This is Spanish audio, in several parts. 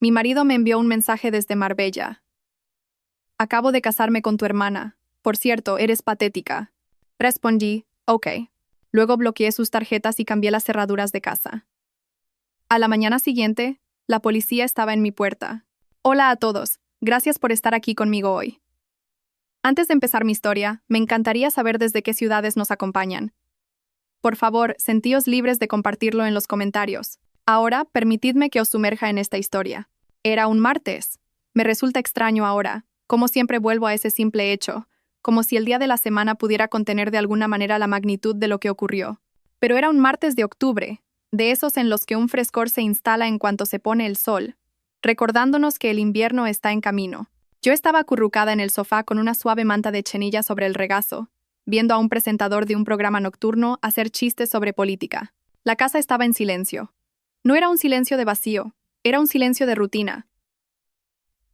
Mi marido me envió un mensaje desde Marbella. Acabo de casarme con tu hermana. Por cierto, eres patética. Respondí, ok. Luego bloqueé sus tarjetas y cambié las cerraduras de casa. A la mañana siguiente, la policía estaba en mi puerta. Hola a todos, gracias por estar aquí conmigo hoy. Antes de empezar mi historia, me encantaría saber desde qué ciudades nos acompañan. Por favor, sentíos libres de compartirlo en los comentarios. Ahora, permitidme que os sumerja en esta historia. Era un martes. Me resulta extraño ahora, como siempre vuelvo a ese simple hecho, como si el día de la semana pudiera contener de alguna manera la magnitud de lo que ocurrió. Pero era un martes de octubre, de esos en los que un frescor se instala en cuanto se pone el sol, recordándonos que el invierno está en camino. Yo estaba acurrucada en el sofá con una suave manta de chenilla sobre el regazo, viendo a un presentador de un programa nocturno hacer chistes sobre política. La casa estaba en silencio. No era un silencio de vacío, era un silencio de rutina.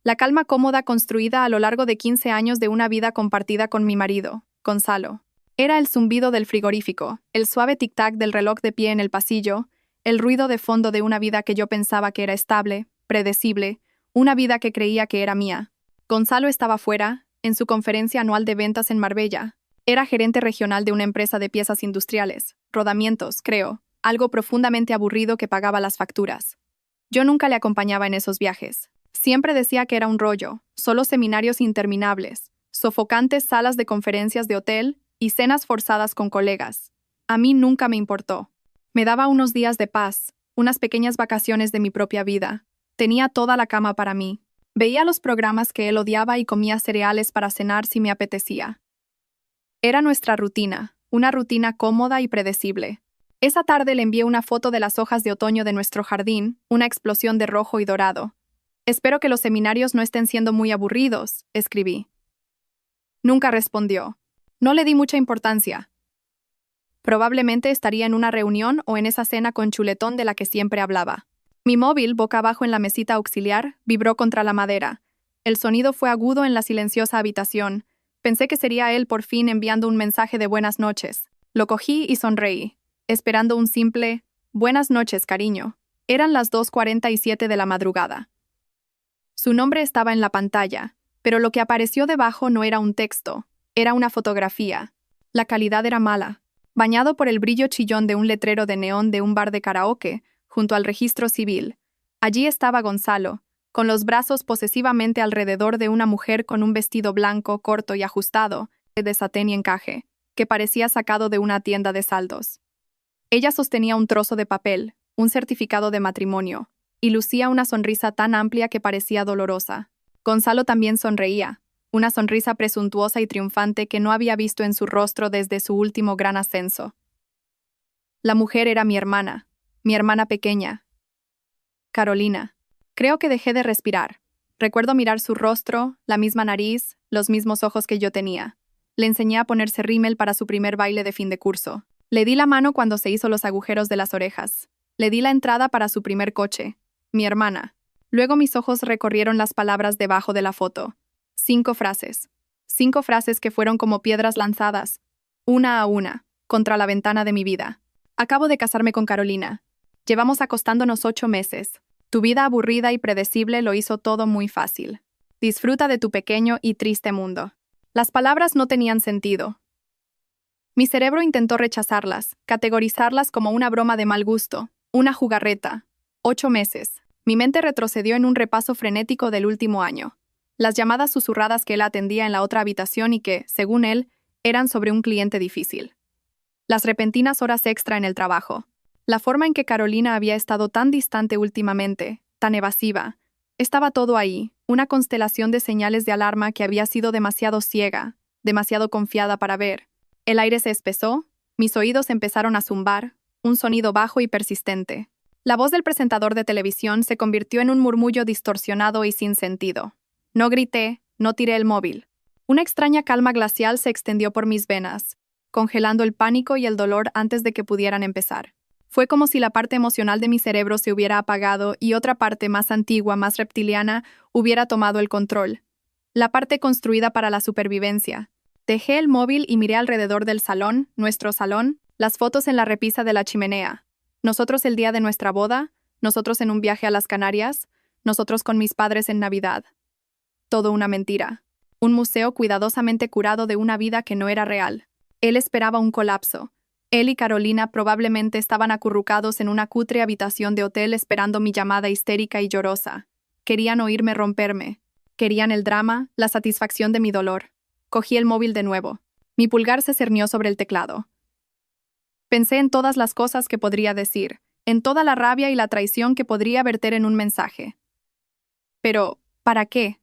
La calma cómoda construida a lo largo de 15 años de una vida compartida con mi marido, Gonzalo. Era el zumbido del frigorífico, el suave tic-tac del reloj de pie en el pasillo, el ruido de fondo de una vida que yo pensaba que era estable, predecible, una vida que creía que era mía. Gonzalo estaba fuera, en su conferencia anual de ventas en Marbella. Era gerente regional de una empresa de piezas industriales, rodamientos, creo, algo profundamente aburrido que pagaba las facturas. Yo nunca le acompañaba en esos viajes. Siempre decía que era un rollo, solo seminarios interminables, sofocantes salas de conferencias de hotel y cenas forzadas con colegas. A mí nunca me importó. Me daba unos días de paz, unas pequeñas vacaciones de mi propia vida. Tenía toda la cama para mí. Veía los programas que él odiaba y comía cereales para cenar si me apetecía. Era nuestra rutina, una rutina cómoda y predecible. Esa tarde le envié una foto de las hojas de otoño de nuestro jardín, una explosión de rojo y dorado. Espero que los seminarios no estén siendo muy aburridos, escribí. Nunca respondió. No le di mucha importancia. Probablemente estaría en una reunión o en esa cena con chuletón de la que siempre hablaba. Mi móvil, boca abajo en la mesita auxiliar, vibró contra la madera. El sonido fue agudo en la silenciosa habitación. Pensé que sería él por fin enviando un mensaje de buenas noches. Lo cogí y sonreí, esperando un simple «Buenas noches, cariño». Eran las 2:47 de la madrugada. Su nombre estaba en la pantalla, pero lo que apareció debajo no era un texto, era una fotografía. La calidad era mala. Bañado por el brillo chillón de un letrero de neón de un bar de karaoke, junto al registro civil. Allí estaba Gonzalo, con los brazos posesivamente alrededor de una mujer con un vestido blanco, corto y ajustado, de satén y encaje, que parecía sacado de una tienda de saldos. Ella sostenía un trozo de papel, un certificado de matrimonio, y lucía una sonrisa tan amplia que parecía dolorosa. Gonzalo también sonreía, una sonrisa presuntuosa y triunfante que no había visto en su rostro desde su último gran ascenso. La mujer era mi hermana pequeña, Carolina. Creo que dejé de respirar. Recuerdo mirar su rostro, la misma nariz, los mismos ojos que yo tenía. Le enseñé a ponerse rímel para su primer baile de fin de curso. Le di la mano cuando se hizo los agujeros de las orejas. Le di la entrada para su primer coche. Mi hermana. Luego mis ojos recorrieron las palabras debajo de la foto. 5 frases. 5 frases que fueron como piedras lanzadas, una a una, contra la ventana de mi vida. Acabo de casarme con Carolina. Llevamos acostándonos 8 meses. Tu vida aburrida y predecible lo hizo todo muy fácil. Disfruta de tu pequeño y triste mundo. Las palabras no tenían sentido. Mi cerebro intentó rechazarlas, categorizarlas como una broma de mal gusto, una jugarreta. 8 meses. Mi mente retrocedió en un repaso frenético del último año. Las llamadas susurradas que él atendía en la otra habitación y que, según él, eran sobre un cliente difícil. Las repentinas horas extra en el trabajo. La forma en que Carolina había estado tan distante últimamente, tan evasiva. Estaba todo ahí, una constelación de señales de alarma que había sido demasiado ciega, demasiado confiada para ver. El aire se espesó, mis oídos empezaron a zumbar, un sonido bajo y persistente. La voz del presentador de televisión se convirtió en un murmullo distorsionado y sin sentido. No grité, no tiré el móvil. Una extraña calma glacial se extendió por mis venas, congelando el pánico y el dolor antes de que pudieran empezar. Fue como si la parte emocional de mi cerebro se hubiera apagado y otra parte más antigua, más reptiliana, hubiera tomado el control. La parte construida para la supervivencia. Dejé el móvil y miré alrededor del salón, nuestro salón, las fotos en la repisa de la chimenea. Nosotros el día de nuestra boda, nosotros en un viaje a las Canarias, nosotros con mis padres en Navidad. Todo una mentira. Un museo cuidadosamente curado de una vida que no era real. Él esperaba un colapso. Él y Carolina probablemente estaban acurrucados en una cutre habitación de hotel esperando mi llamada histérica y llorosa. Querían oírme romperme. Querían el drama, la satisfacción de mi dolor. Cogí el móvil de nuevo. Mi pulgar se cernió sobre el teclado. Pensé en todas las cosas que podría decir, en toda la rabia y la traición que podría verter en un mensaje. Pero, ¿para qué?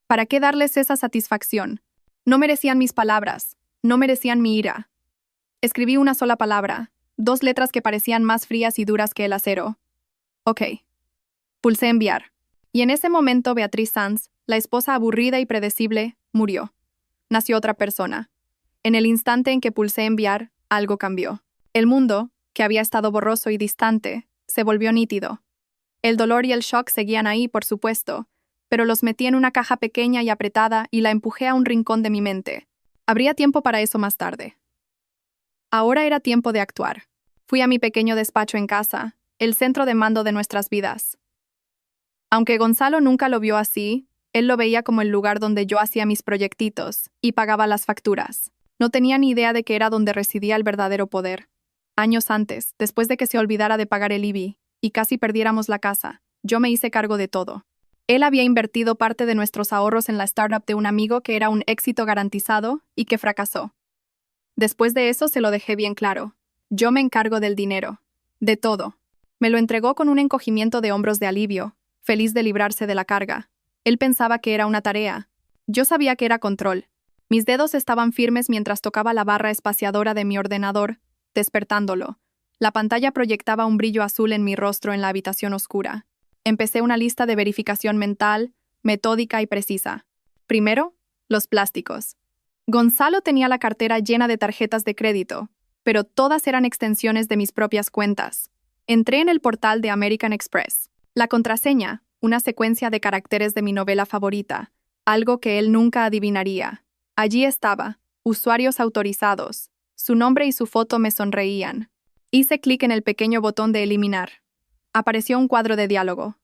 ¿Para qué darles esa satisfacción? No merecían mis palabras, no merecían mi ira. Escribí una sola palabra, 2 letras que parecían más frías y duras que el acero. Ok. Pulsé enviar. Y en ese momento Beatriz Sanz, la esposa aburrida y predecible, murió. Nació otra persona. En el instante en que pulsé enviar, algo cambió. El mundo, que había estado borroso y distante, se volvió nítido. El dolor y el shock seguían ahí, por supuesto, pero los metí en una caja pequeña y apretada y la empujé a un rincón de mi mente. Habría tiempo para eso más tarde. Ahora era tiempo de actuar. Fui a mi pequeño despacho en casa, el centro de mando de nuestras vidas. Aunque Gonzalo nunca lo vio así, él lo veía como el lugar donde yo hacía mis proyectitos y pagaba las facturas. No tenía ni idea de que era donde residía el verdadero poder. Años antes, después de que se olvidara de pagar el IBI y casi perdiéramos la casa, yo me hice cargo de todo. Él había invertido parte de nuestros ahorros en la startup de un amigo que era un éxito garantizado y que fracasó. Después de eso se lo dejé bien claro. Yo me encargo del dinero. De todo. Me lo entregó con un encogimiento de hombros de alivio, feliz de librarse de la carga. Él pensaba que era una tarea. Yo sabía que era control. Mis dedos estaban firmes mientras tocaba la barra espaciadora de mi ordenador, despertándolo. La pantalla proyectaba un brillo azul en mi rostro en la habitación oscura. Empecé una lista de verificación mental, metódica y precisa. Primero, los plásticos. Gonzalo tenía la cartera llena de tarjetas de crédito, pero todas eran extensiones de mis propias cuentas. Entré en el portal de American Express. La contraseña, una secuencia de caracteres de mi novela favorita, algo que él nunca adivinaría. Allí estaba, usuarios autorizados. Su nombre y su foto me sonreían. Hice clic en el pequeño botón de eliminar. Apareció un cuadro de diálogo.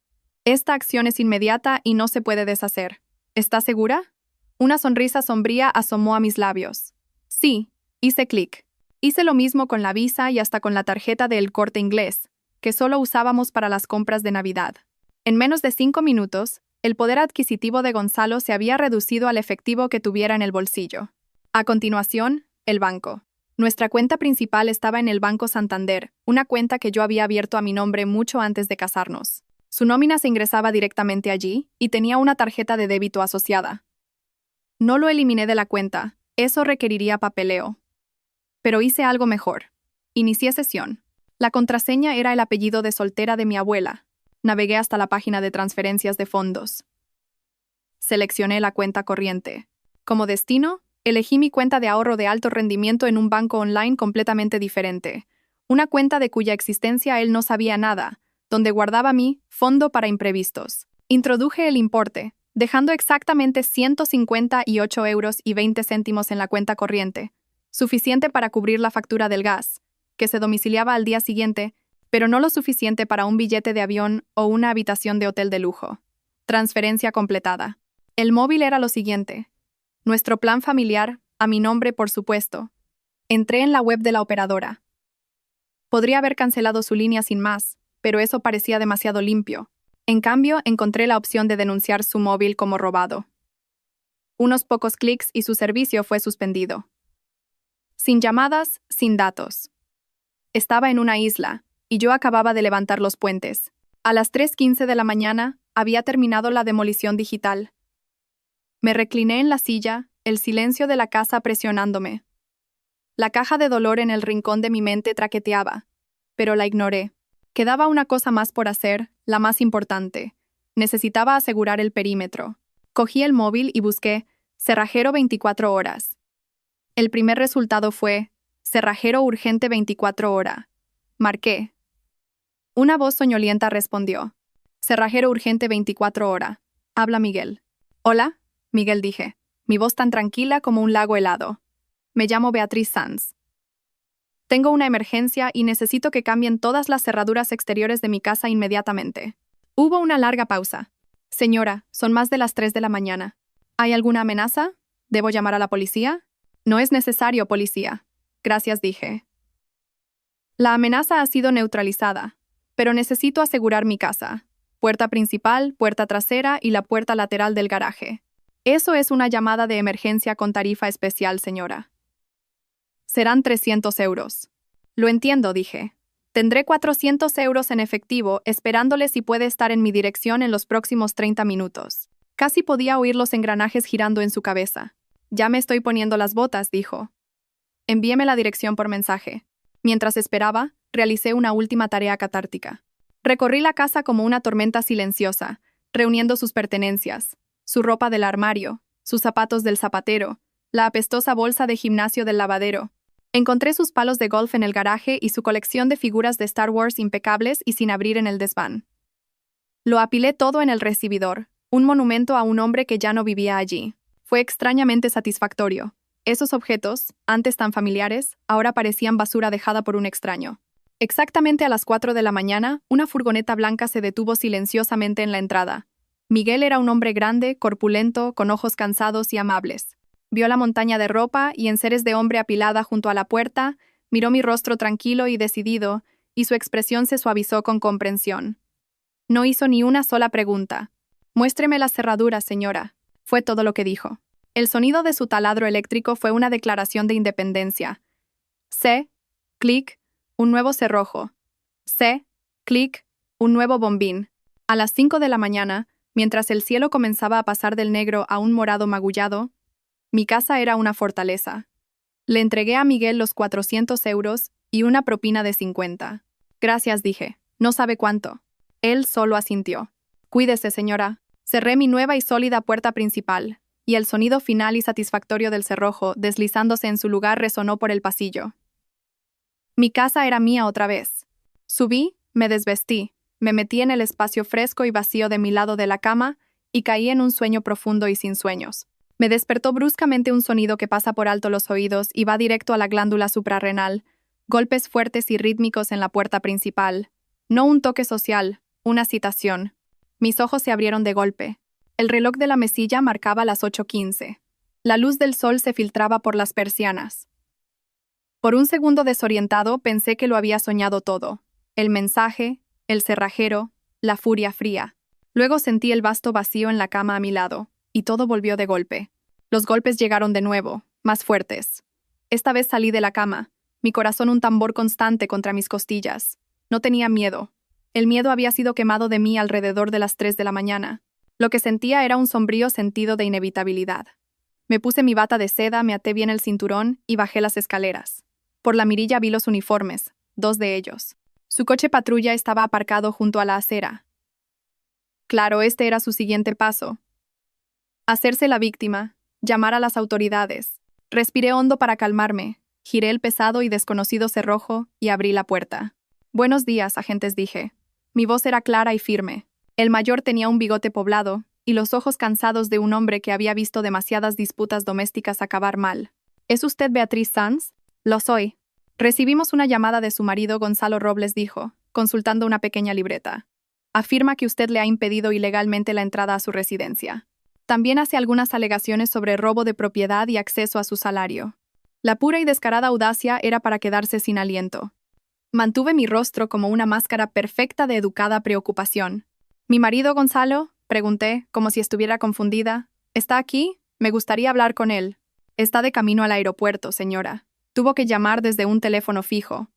Esta acción es inmediata y no se puede deshacer. ¿Estás segura? Una sonrisa sombría asomó a mis labios. Sí, hice clic. Hice lo mismo con la Visa y hasta con la tarjeta de El Corte Inglés, que solo usábamos para las compras de Navidad. En menos de 5 minutos, el poder adquisitivo de Gonzalo se había reducido al efectivo que tuviera en el bolsillo. A continuación, el banco. Nuestra cuenta principal estaba en el Banco Santander, una cuenta que yo había abierto a mi nombre mucho antes de casarnos. Su nómina se ingresaba directamente allí y tenía una tarjeta de débito asociada. No lo eliminé de la cuenta, eso requeriría papeleo. Pero hice algo mejor. Inicié sesión. La contraseña era el apellido de soltera de mi abuela. Navegué hasta la página de transferencias de fondos. Seleccioné la cuenta corriente. Como destino, elegí mi cuenta de ahorro de alto rendimiento en un banco online completamente diferente. Una cuenta de cuya existencia él no sabía nada, donde guardaba mi fondo para imprevistos. Introduje el importe, dejando exactamente 158,20 € en la cuenta corriente, suficiente para cubrir la factura del gas, que se domiciliaba al día siguiente, pero no lo suficiente para un billete de avión o una habitación de hotel de lujo. Transferencia completada. El móvil era lo siguiente. Nuestro plan familiar, a mi nombre por supuesto. Entré en la web de la operadora. Podría haber cancelado su línea sin más, pero eso parecía demasiado limpio. En cambio, encontré la opción de denunciar su móvil como robado. Unos pocos clics y su servicio fue suspendido. Sin llamadas, sin datos. Estaba en una isla, y yo acababa de levantar los puentes. A las 3:15 de la mañana, había terminado la demolición digital. Me recliné en la silla, el silencio de la casa presionándome. La caja de dolor en el rincón de mi mente traqueteaba, pero la ignoré. Quedaba una cosa más por hacer, la más importante. Necesitaba asegurar el perímetro. Cogí el móvil y busqué cerrajero 24 horas. El primer resultado fue cerrajero urgente 24 horas. Marqué. Una voz soñolienta respondió. Cerrajero urgente 24 horas. Habla Miguel. Hola, Miguel dije, mi voz tan tranquila como un lago helado. Me llamo Beatriz Sanz. Tengo una emergencia y necesito que cambien todas las cerraduras exteriores de mi casa inmediatamente. Hubo una larga pausa. Señora, son más de las 3 de la mañana. ¿Hay alguna amenaza? ¿Debo llamar a la policía? No es necesario, policía. Gracias, dije. La amenaza ha sido neutralizada, pero necesito asegurar mi casa. Puerta principal, puerta trasera y la puerta lateral del garaje. Eso es una llamada de emergencia con tarifa especial, señora. Serán 300 euros. Lo entiendo, dije. Tendré 400 euros en efectivo, esperándole si puede estar en mi dirección en los próximos 30 minutos. Casi podía oír los engranajes girando en su cabeza. Ya me estoy poniendo las botas, dijo. Envíeme la dirección por mensaje. Mientras esperaba, realicé una última tarea catártica. Recorrí la casa como una tormenta silenciosa, reuniendo sus pertenencias, su ropa del armario, sus zapatos del zapatero, la apestosa bolsa de gimnasio del lavadero. Encontré sus palos de golf en el garaje y su colección de figuras de Star Wars impecables y sin abrir en el desván. Lo apilé todo en el recibidor, un monumento a un hombre que ya no vivía allí. Fue extrañamente satisfactorio. Esos objetos, antes tan familiares, ahora parecían basura dejada por un extraño. Exactamente a las 4 de la mañana, una furgoneta blanca se detuvo silenciosamente en la entrada. Miguel era un hombre grande, corpulento, con ojos cansados y amables. Vio la montaña de ropa y enseres de hombre apilada junto a la puerta, miró mi rostro tranquilo y decidido, y su expresión se suavizó con comprensión. No hizo ni una sola pregunta. «Muéstreme las cerraduras, señora», fue todo lo que dijo. El sonido de su taladro eléctrico fue una declaración de independencia. Clic, un nuevo cerrojo. Clic, un nuevo bombín. A las 5 de la mañana, mientras el cielo comenzaba a pasar del negro a un morado magullado, mi casa era una fortaleza. Le entregué a Miguel los 400 euros y una propina de 50. Gracias, dije. No sabe cuánto. Él solo asintió. Cuídese, señora. Cerré mi nueva y sólida puerta principal, y el sonido final y satisfactorio del cerrojo, deslizándose en su lugar, resonó por el pasillo. Mi casa era mía otra vez. Subí, me desvestí, me metí en el espacio fresco y vacío de mi lado de la cama y caí en un sueño profundo y sin sueños. Me despertó bruscamente un sonido que pasa por alto los oídos y va directo a la glándula suprarrenal, golpes fuertes y rítmicos en la puerta principal. No un toque social, una citación. Mis ojos se abrieron de golpe. El reloj de la mesilla marcaba las 8:15. La luz del sol se filtraba por las persianas. Por un segundo desorientado pensé que lo había soñado todo. El mensaje, el cerrajero, la furia fría. Luego sentí el vasto vacío en la cama a mi lado, y todo volvió de golpe. Los golpes llegaron de nuevo, más fuertes. Esta vez salí de la cama, mi corazón un tambor constante contra mis costillas. No tenía miedo. El miedo había sido quemado de mí alrededor de las 3 de la mañana. Lo que sentía era un sombrío sentido de inevitabilidad. Me puse mi bata de seda, me até bien el cinturón y bajé las escaleras. Por la mirilla vi los uniformes, 2 de ellos. Su coche patrulla estaba aparcado junto a la acera. Claro, este era su siguiente paso. Hacerse la víctima, llamar a las autoridades. Respiré hondo para calmarme, giré el pesado y desconocido cerrojo y abrí la puerta. «Buenos días, agentes», dije. Mi voz era clara y firme. El mayor tenía un bigote poblado y los ojos cansados de un hombre que había visto demasiadas disputas domésticas acabar mal. «¿Es usted Beatriz Sanz?» «Lo soy». «Recibimos una llamada de su marido, Gonzalo Robles», dijo, consultando una pequeña libreta. «Afirma que usted le ha impedido ilegalmente la entrada a su residencia. También hace algunas alegaciones sobre robo de propiedad y acceso a su salario». La pura y descarada audacia era para quedarse sin aliento. Mantuve mi rostro como una máscara perfecta de educada preocupación. «¿Mi marido, Gonzalo?», pregunté, como si estuviera confundida. «¿Está aquí? Me gustaría hablar con él». «Está de camino al aeropuerto, señora. Tuvo que llamar desde un teléfono fijo».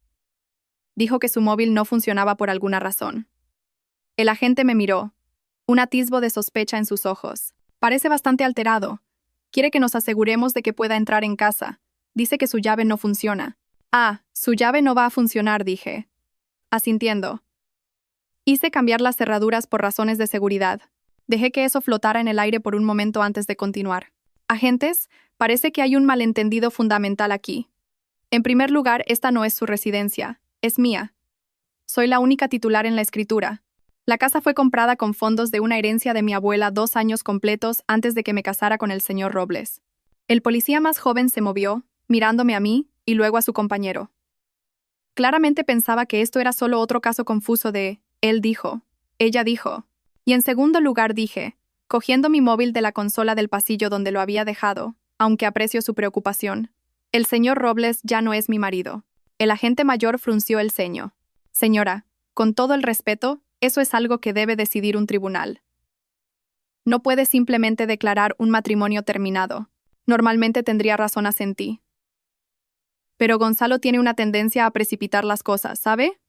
Dijo que su móvil no funcionaba por alguna razón. El agente me miró. Un atisbo de sospecha en sus ojos. «Parece bastante alterado. Quiere que nos aseguremos de que pueda entrar en casa. Dice que su llave no funciona». «Ah, su llave no va a funcionar», dije, asintiendo. Hice cambiar las cerraduras por razones de seguridad. Dejé que eso flotara en el aire por un momento antes de continuar. «Agentes, parece que hay un malentendido fundamental aquí. En primer lugar, esta no es su residencia, es mía. Soy la única titular en la escritura. La casa fue comprada con fondos de una herencia de mi abuela 2 años completos antes de que me casara con el señor Robles». El policía más joven se movió, mirándome a mí y luego a su compañero. Claramente pensaba que esto era solo otro caso confuso de «él dijo», «ella dijo». Y en segundo lugar dije, cogiendo mi móvil de la consola del pasillo donde lo había dejado, aunque aprecio su preocupación, el señor Robles ya no es mi marido. El agente mayor frunció el ceño. Señora, con todo el respeto, eso es algo que debe decidir un tribunal. No puede simplemente declarar un matrimonio terminado. Normalmente tendría razones en ti. Pero Gonzalo tiene una tendencia a precipitar las cosas, ¿sabe?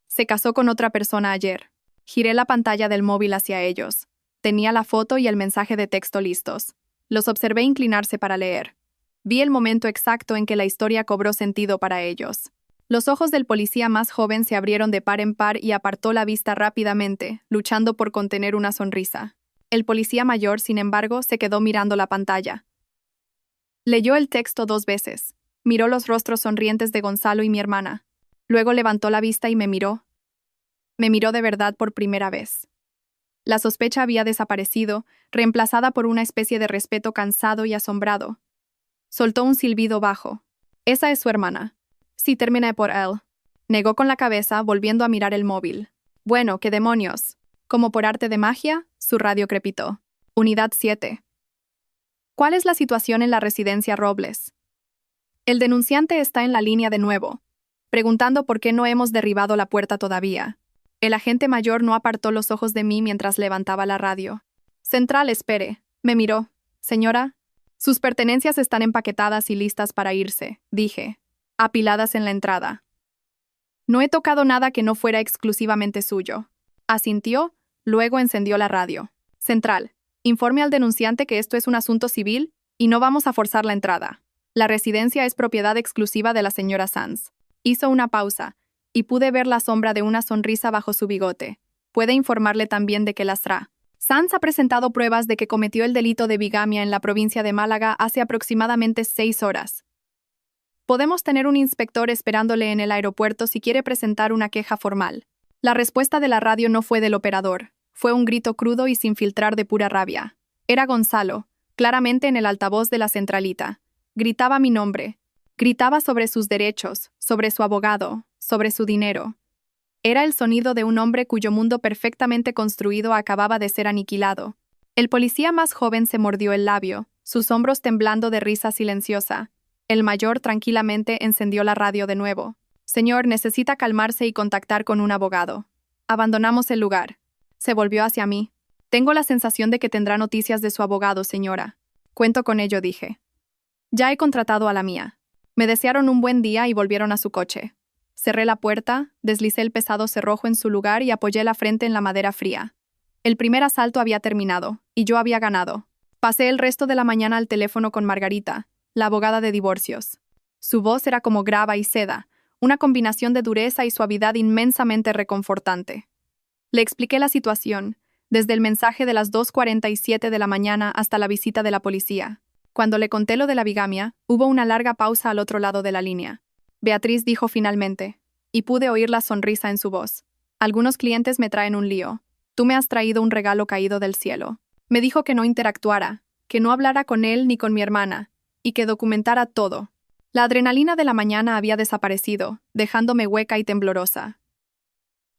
Se casó con otra persona ayer. Giré la pantalla del móvil hacia ellos. Tenía la foto y el mensaje de texto listos. Los observé inclinarse para leer. Vi el momento exacto en que la historia cobró sentido para ellos. Los ojos del policía más joven se abrieron de par en par y apartó la vista rápidamente, luchando por contener una sonrisa. El policía mayor, sin embargo, se quedó mirando la pantalla. Leyó el texto 2 veces. Miró los rostros sonrientes de Gonzalo y mi hermana. Luego levantó la vista y me miró. Me miró de verdad por primera vez. La sospecha había desaparecido, reemplazada por una especie de respeto cansado y asombrado. Soltó un silbido bajo. Esa es su hermana. Sí, terminé por él. Negó con la cabeza, volviendo a mirar el móvil. Bueno, ¿qué demonios? Como por arte de magia, su radio crepitó. Unidad 7. ¿Cuál es la situación en la residencia Robles? El denunciante está en la línea de nuevo, preguntando por qué no hemos derribado la puerta todavía. El agente mayor no apartó los ojos de mí mientras levantaba la radio. Central, espere. Me miró. Señora, sus pertenencias están empaquetadas y listas para irse, dije, apiladas en la entrada. No he tocado nada que no fuera exclusivamente suyo. Asintió, luego encendió la radio. Central, informe al denunciante que esto es un asunto civil y no vamos a forzar la entrada. La residencia es propiedad exclusiva de la señora Sanz. Hizo una pausa, y pude ver la sombra de una sonrisa bajo su bigote. Puede informarle también de que Lastra. Sanz ha presentado pruebas de que cometió el delito de bigamia en la provincia de Málaga hace aproximadamente 6 horas. Podemos tener un inspector esperándole en el aeropuerto si quiere presentar una queja formal. La respuesta de la radio no fue del operador. Fue un grito crudo y sin filtrar de pura rabia. Era Gonzalo, claramente en el altavoz de la centralita. Gritaba mi nombre. Gritaba sobre sus derechos, sobre su abogado, sobre su dinero. Era el sonido de un hombre cuyo mundo perfectamente construido acababa de ser aniquilado. El policía más joven se mordió el labio, sus hombros temblando de risa silenciosa. El mayor tranquilamente encendió la radio de nuevo. Señor, necesita calmarse y contactar con un abogado. Abandonamos el lugar. Se volvió hacia mí. Tengo la sensación de que tendrá noticias de su abogado, señora. Cuento con ello, dije. Ya he contratado a la mía. Me desearon un buen día y volvieron a su coche. Cerré la puerta, deslicé el pesado cerrojo en su lugar y apoyé la frente en la madera fría. El primer asalto había terminado, y yo había ganado. Pasé el resto de la mañana al teléfono con Margarita, la abogada de divorcios. Su voz era como grava y seda, una combinación de dureza y suavidad inmensamente reconfortante. Le expliqué la situación, desde el mensaje de las 2:47 de la mañana hasta la visita de la policía. Cuando le conté lo de la bigamia, hubo una larga pausa al otro lado de la línea. Beatriz dijo finalmente, y pude oír la sonrisa en su voz. Algunos clientes me traen un lío. Tú me has traído un regalo caído del cielo. Me dijo que no interactuara, que no hablara con él ni con mi hermana, y que documentara todo. La adrenalina de la mañana había desaparecido, dejándome hueca y temblorosa.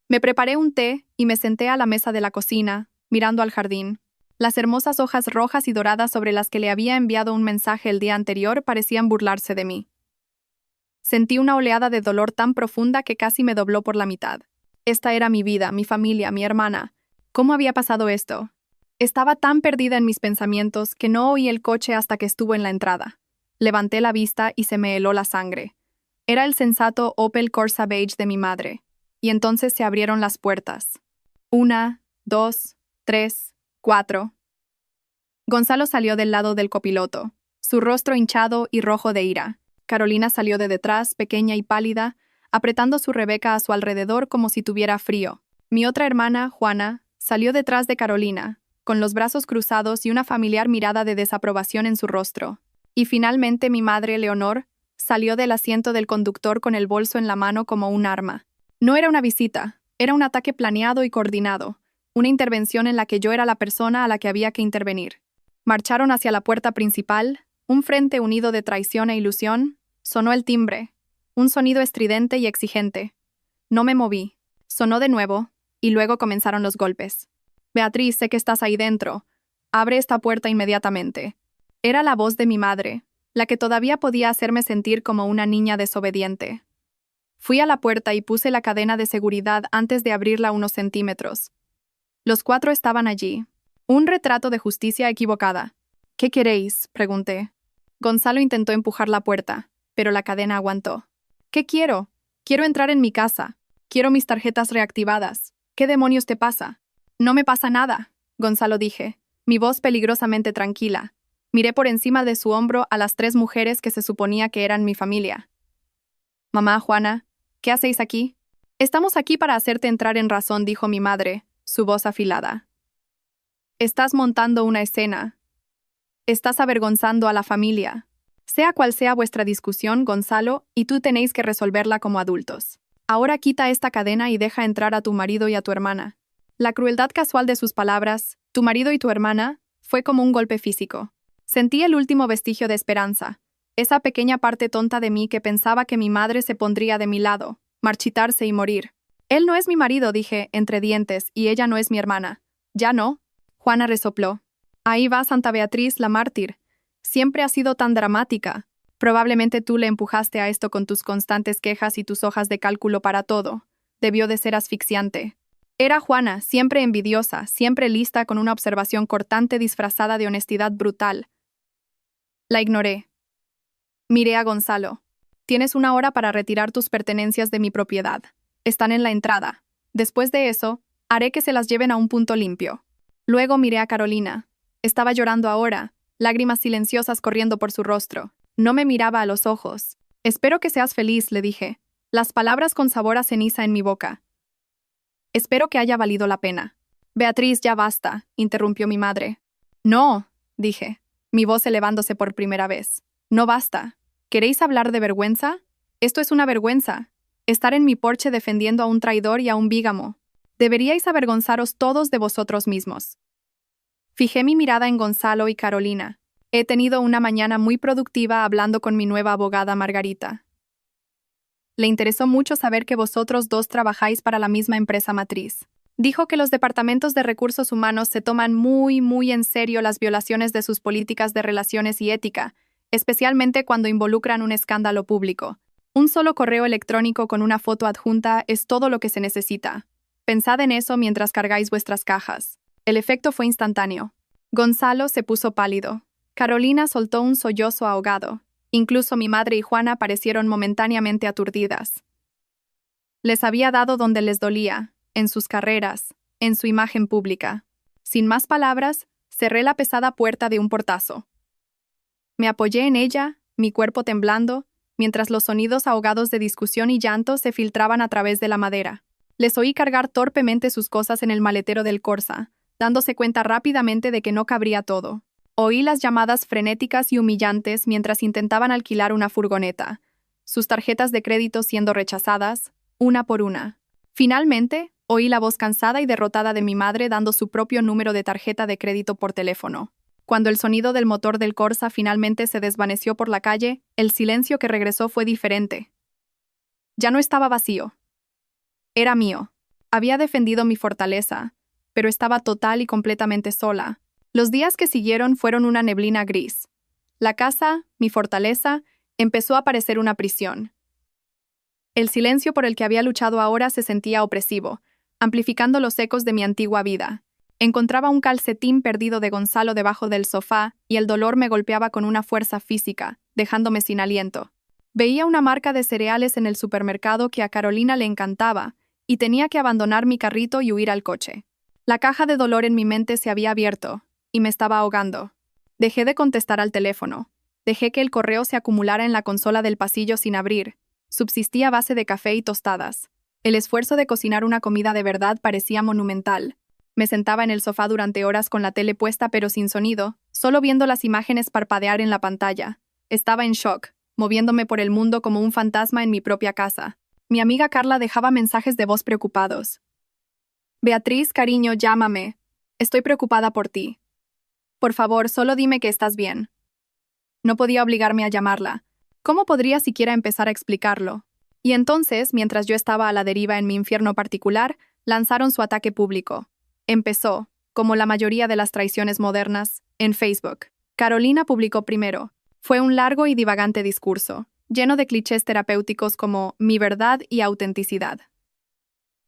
Me preparé un té y me senté a la mesa de la cocina, mirando al jardín. Las hermosas hojas rojas y doradas sobre las que le había enviado un mensaje el día anterior parecían burlarse de mí. Sentí una oleada de dolor tan profunda que casi me dobló por la mitad. Esta era mi vida, mi familia, mi hermana. ¿Cómo había pasado esto? Estaba tan perdida en mis pensamientos que no oí el coche hasta que estuvo en la entrada. Levanté la vista y se me heló la sangre. Era el sensato Opel Corsa beige de mi madre. Y entonces se abrieron las puertas. 1, 2, 3, 4. Gonzalo salió del lado del copiloto, su rostro hinchado y rojo de ira. Carolina salió de detrás, pequeña y pálida, apretando su Rebeca a su alrededor como si tuviera frío. Mi otra hermana, Juana, salió detrás de Carolina, con los brazos cruzados y una familiar mirada de desaprobación en su rostro. Y finalmente mi madre, Leonor, salió del asiento del conductor con el bolso en la mano como un arma. No era una visita, era un ataque planeado y coordinado, una intervención en la que yo era la persona a la que había que intervenir. Marcharon hacia la puerta principal, un frente unido de traición e ilusión. Sonó el timbre, un sonido estridente y exigente. No me moví. Sonó de nuevo, y luego comenzaron los golpes. Beatriz, sé que estás ahí dentro. Abre esta puerta inmediatamente. Era la voz de mi madre, la que todavía podía hacerme sentir como una niña desobediente. Fui a la puerta y puse la cadena de seguridad antes de abrirla unos centímetros. Los 4 estaban allí. Un retrato de justicia equivocada. ¿Qué queréis?, pregunté. Gonzalo intentó empujar la puerta, pero la cadena aguantó. ¿Qué quiero? Quiero entrar en mi casa. Quiero mis tarjetas reactivadas. ¿Qué demonios te pasa? No me pasa nada, Gonzalo dije, mi voz peligrosamente tranquila. Miré por encima de su hombro a las 3 mujeres que se suponía que eran mi familia. Mamá, Juana, ¿qué hacéis aquí? Estamos aquí para hacerte entrar en razón, dijo mi madre, su voz afilada. Estás montando una escena. Estás avergonzando a la familia. Sea cual sea vuestra discusión, Gonzalo, y tú tenéis que resolverla como adultos. Ahora quita esta cadena y deja entrar a tu marido y a tu hermana. La crueldad casual de sus palabras, tu marido y tu hermana, fue como un golpe físico. Sentí el último vestigio de esperanza, esa pequeña parte tonta de mí que pensaba que mi madre se pondría de mi lado, marchitarse y morir. Él no es mi marido, dije, entre dientes, y ella no es mi hermana. ¿Ya no? Juana resopló. Ahí va Santa Beatriz, la mártir. Siempre ha sido tan dramática. Probablemente tú le empujaste a esto con tus constantes quejas y tus hojas de cálculo para todo. Debió de ser asfixiante. Era Juana, siempre envidiosa, siempre lista con una observación cortante disfrazada de honestidad brutal. La ignoré. Miré a Gonzalo. Tienes 1 hora para retirar tus pertenencias de mi propiedad. Están en la entrada. Después de eso, haré que se las lleven a un punto limpio. Luego miré a Carolina. Estaba llorando ahora, lágrimas silenciosas corriendo por su rostro. No me miraba a los ojos. Espero que seas feliz, le dije. Las palabras con sabor a ceniza en mi boca. Espero que haya valido la pena. Beatriz, ya basta, interrumpió mi madre. No, dije, mi voz elevándose por primera vez. No basta. ¿Queréis hablar de vergüenza? Esto es una vergüenza. Estar en mi porche defendiendo a un traidor y a un bígamo. Deberíais avergonzaros todos de vosotros mismos. Fijé mi mirada en Gonzalo y Carolina. He tenido una mañana muy productiva hablando con mi nueva abogada Margarita. Le interesó mucho saber que vosotros 2 trabajáis para la misma empresa matriz. Dijo que los departamentos de recursos humanos se toman muy en serio las violaciones de sus políticas de relaciones y ética, especialmente cuando involucran un escándalo público. Un solo correo electrónico con una foto adjunta es todo lo que se necesita. Pensad en eso mientras cargáis vuestras cajas. El efecto fue instantáneo. Gonzalo se puso pálido. Carolina soltó un sollozo ahogado. Incluso mi madre y Juana parecieron momentáneamente aturdidas. Les había dado donde les dolía, en sus carreras, en su imagen pública. Sin más palabras, cerré la pesada puerta de un portazo. Me apoyé en ella, mi cuerpo temblando, mientras los sonidos ahogados de discusión y llanto se filtraban a través de la madera. Les oí cargar torpemente sus cosas en el maletero del Corsa, dándose cuenta rápidamente de que no cabría todo. Oí las llamadas frenéticas y humillantes mientras intentaban alquilar una furgoneta, sus tarjetas de crédito siendo rechazadas, una por una. Finalmente, oí la voz cansada y derrotada de mi madre dando su propio número de tarjeta de crédito por teléfono. Cuando el sonido del motor del Corsa finalmente se desvaneció por la calle, el silencio que regresó fue diferente. Ya no estaba vacío. Era mío. Había defendido mi fortaleza, pero estaba total y completamente sola. Los días que siguieron fueron una neblina gris. La casa, mi fortaleza, empezó a parecer una prisión. El silencio por el que había luchado ahora se sentía opresivo, amplificando los ecos de mi antigua vida. Encontraba un calcetín perdido de Gonzalo debajo del sofá y el dolor me golpeaba con una fuerza física, dejándome sin aliento. Veía una marca de cereales en el supermercado que a Carolina le encantaba y tenía que abandonar mi carrito y huir al coche. La caja de dolor en mi mente se había abierto y me estaba ahogando. Dejé de contestar al teléfono. Dejé que el correo se acumulara en la consola del pasillo sin abrir. Subsistía a base de café y tostadas. El esfuerzo de cocinar una comida de verdad parecía monumental. Me sentaba en el sofá durante horas con la tele puesta pero sin sonido, solo viendo las imágenes parpadear en la pantalla. Estaba en shock, moviéndome por el mundo como un fantasma en mi propia casa. Mi amiga Carla dejaba mensajes de voz preocupados. Beatriz, cariño, llámame. Estoy preocupada por ti. Por favor, solo dime que estás bien. No podía obligarme a llamarla. ¿Cómo podría siquiera empezar a explicarlo? Y entonces, mientras yo estaba a la deriva en mi infierno particular, lanzaron su ataque público. Empezó. como la mayoría de las traiciones modernas, en Facebook. Carolina publicó primero. Fue un largo y divagante discurso, lleno de clichés terapéuticos como mi verdad y autenticidad.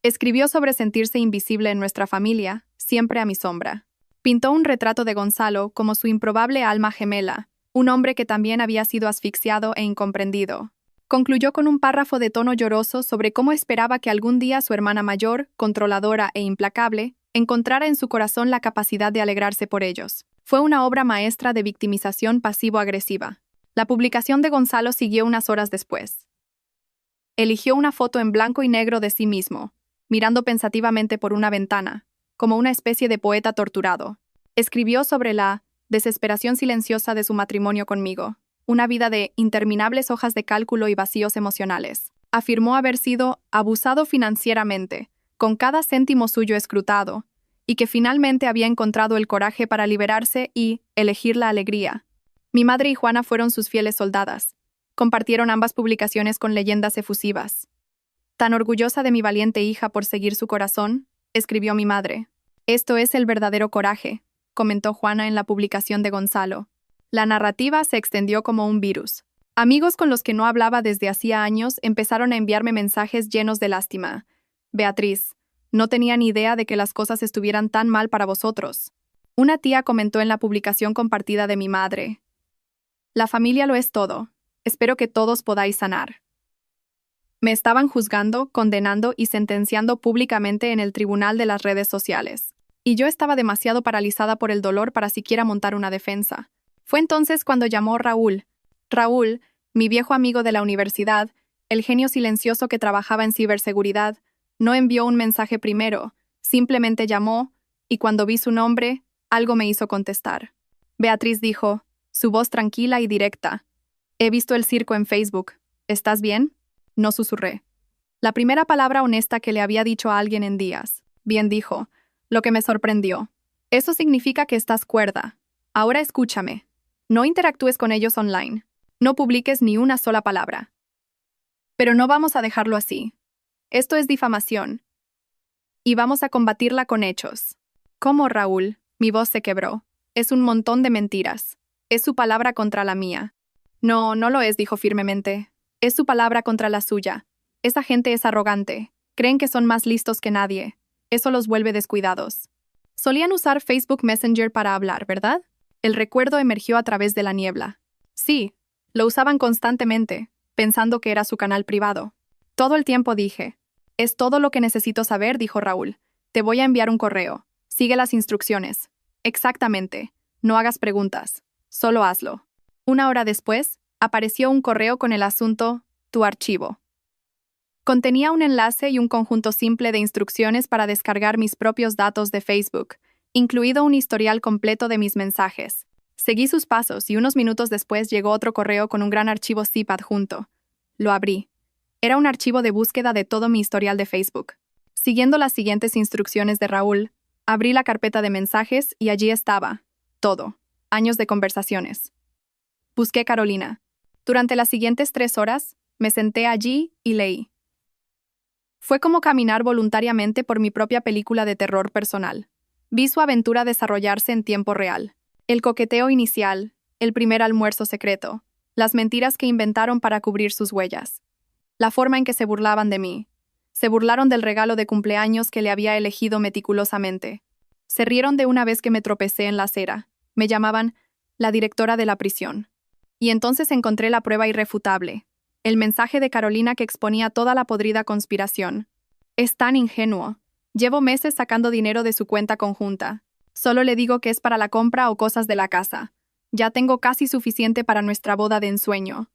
Escribió sobre sentirse invisible en nuestra familia, siempre a mi sombra. Pintó un retrato de Gonzalo como su improbable alma gemela, un hombre que también había sido asfixiado e incomprendido. Concluyó con un párrafo de tono lloroso sobre cómo esperaba que algún día su hermana mayor, controladora e implacable, encontrara en su corazón la capacidad de alegrarse por ellos. Fue una obra maestra de victimización pasivo-agresiva. La publicación de Gonzalo siguió unas horas después. Eligió una foto en blanco y negro de sí mismo, mirando pensativamente por una ventana, como una especie de poeta torturado. Escribió sobre la desesperación silenciosa de su matrimonio conmigo, una vida de interminables hojas de cálculo y vacíos emocionales. Afirmó haber sido abusado financieramente, con cada céntimo suyo escrutado, y que finalmente había encontrado el coraje para liberarse y elegir la alegría. Mi madre y Juana fueron sus fieles soldadas. Compartieron ambas publicaciones con leyendas efusivas. Tan orgullosa de mi valiente hija por seguir su corazón, escribió mi madre. Esto es el verdadero coraje, comentó Juana en la publicación de Gonzalo. La narrativa se extendió como un virus. Amigos con los que no hablaba desde hacía años empezaron a enviarme mensajes llenos de lástima. Beatriz, no tenía ni idea de que las cosas estuvieran tan mal para vosotros. Una tía comentó en la publicación compartida de mi madre. La familia lo es todo. Espero que todos podáis sanar. Me estaban juzgando, condenando y sentenciando públicamente en el tribunal de las redes sociales. Y yo estaba demasiado paralizada por el dolor para siquiera montar una defensa. Fue entonces cuando llamó Raúl. Raúl, mi viejo amigo de la universidad, el genio silencioso que trabajaba en ciberseguridad, no envió un mensaje primero, simplemente llamó, y cuando vi su nombre, algo me hizo contestar. Beatriz dijo, su voz tranquila y directa. He visto el circo en Facebook. ¿Estás bien? No susurré. La primera palabra honesta que le había dicho a alguien en días. Bien dijo, lo que me sorprendió. Eso significa que estás cuerda. Ahora escúchame. No interactúes con ellos online. No publiques ni una sola palabra. Pero no vamos a dejarlo así. Esto es difamación. Y vamos a combatirla con hechos. ¿Cómo, Raúl? Mi voz se quebró. Es un montón de mentiras. Es su palabra contra la mía. No, no lo es, dijo firmemente. Es su palabra contra la suya. Esa gente es arrogante. Creen que son más listos que nadie. Eso los vuelve descuidados. Solían usar Facebook Messenger para hablar, ¿verdad? El recuerdo emergió a través de la niebla. Sí, lo usaban constantemente, pensando que era su canal privado. Todo el tiempo dije, es todo lo que necesito saber, dijo Raúl. Te voy a enviar un correo. Sigue las instrucciones. Exactamente. No hagas preguntas. Solo hazlo. Una hora después, apareció un correo con el asunto, tu archivo. Contenía un enlace y un conjunto simple de instrucciones para descargar mis propios datos de Facebook, incluido un historial completo de mis mensajes. Seguí sus pasos y unos minutos después llegó otro correo con un gran archivo zip adjunto. Lo abrí. Era un archivo de búsqueda de todo mi historial de Facebook. Siguiendo las siguientes instrucciones de Raúl, abrí la carpeta de mensajes y allí estaba. Todo. Años de conversaciones. Busqué Carolina. Durante las siguientes 3 horas, me senté allí y leí. Fue como caminar voluntariamente por mi propia película de terror personal. Vi su aventura desarrollarse en tiempo real. El coqueteo inicial, el primer almuerzo secreto, las mentiras que inventaron para cubrir sus huellas. La forma en que se burlaban de mí. Se burlaron del regalo de cumpleaños que le había elegido meticulosamente. Se rieron de una vez que me tropecé en la acera. Me llamaban la directora de la prisión. Y entonces encontré la prueba irrefutable. El mensaje de Carolina que exponía toda la podrida conspiración. Es tan ingenuo. Llevo meses sacando dinero de su cuenta conjunta. Solo le digo que es para la compra o cosas de la casa. Ya tengo casi suficiente para nuestra boda de ensueño.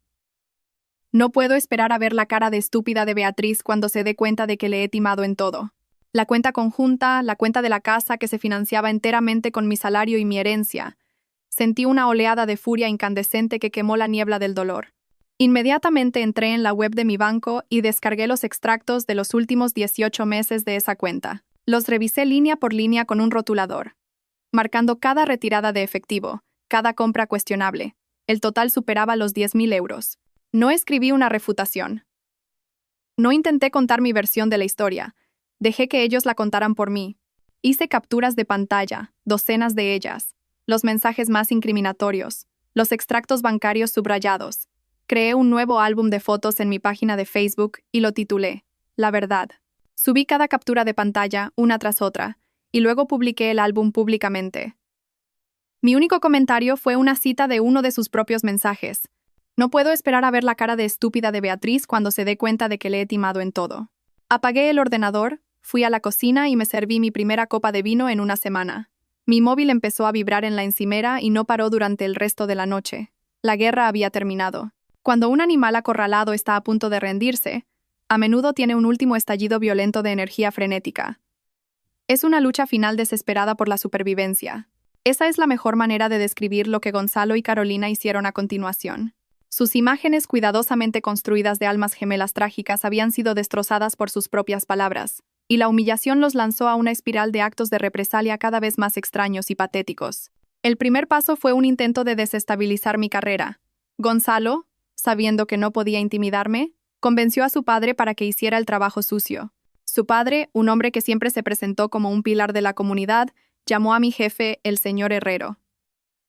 No puedo esperar a ver la cara de estúpida de Beatriz cuando se dé cuenta de que le he timado en todo. La cuenta conjunta, la cuenta de la casa que se financiaba enteramente con mi salario y mi herencia. Sentí una oleada de furia incandescente que quemó la niebla del dolor. Inmediatamente entré en la web de mi banco y descargué los extractos de los últimos 18 meses de esa cuenta. Los revisé línea por línea con un rotulador, marcando cada retirada de efectivo, cada compra cuestionable. El total superaba los 10.000 euros. No escribí una refutación. No intenté contar mi versión de la historia. Dejé que ellos la contaran por mí. Hice capturas de pantalla, docenas de ellas, los mensajes más incriminatorios, los extractos bancarios subrayados. Creé un nuevo álbum de fotos en mi página de Facebook y lo titulé La Verdad. Subí cada captura de pantalla, una tras otra, y luego publiqué el álbum públicamente. Mi único comentario fue una cita de uno de sus propios mensajes. No puedo esperar a ver la cara de estúpida de Beatriz cuando se dé cuenta de que le he timado en todo. Apagué el ordenador, fui a la cocina y me serví mi primera copa de vino en una semana. Mi móvil empezó a vibrar en la encimera y no paró durante el resto de la noche. La guerra había terminado. Cuando un animal acorralado está a punto de rendirse, a menudo tiene un último estallido violento de energía frenética. Es una lucha final desesperada por la supervivencia. Esa es la mejor manera de describir lo que Gonzalo y Carolina hicieron a continuación. Sus imágenes cuidadosamente construidas de almas gemelas trágicas habían sido destrozadas por sus propias palabras, y la humillación los lanzó a una espiral de actos de represalia cada vez más extraños y patéticos. El primer paso fue un intento de desestabilizar mi carrera. Gonzalo, sabiendo que no podía intimidarme, convenció a su padre para que hiciera el trabajo sucio. Su padre, un hombre que siempre se presentó como un pilar de la comunidad, llamó a mi jefe el señor Herrero.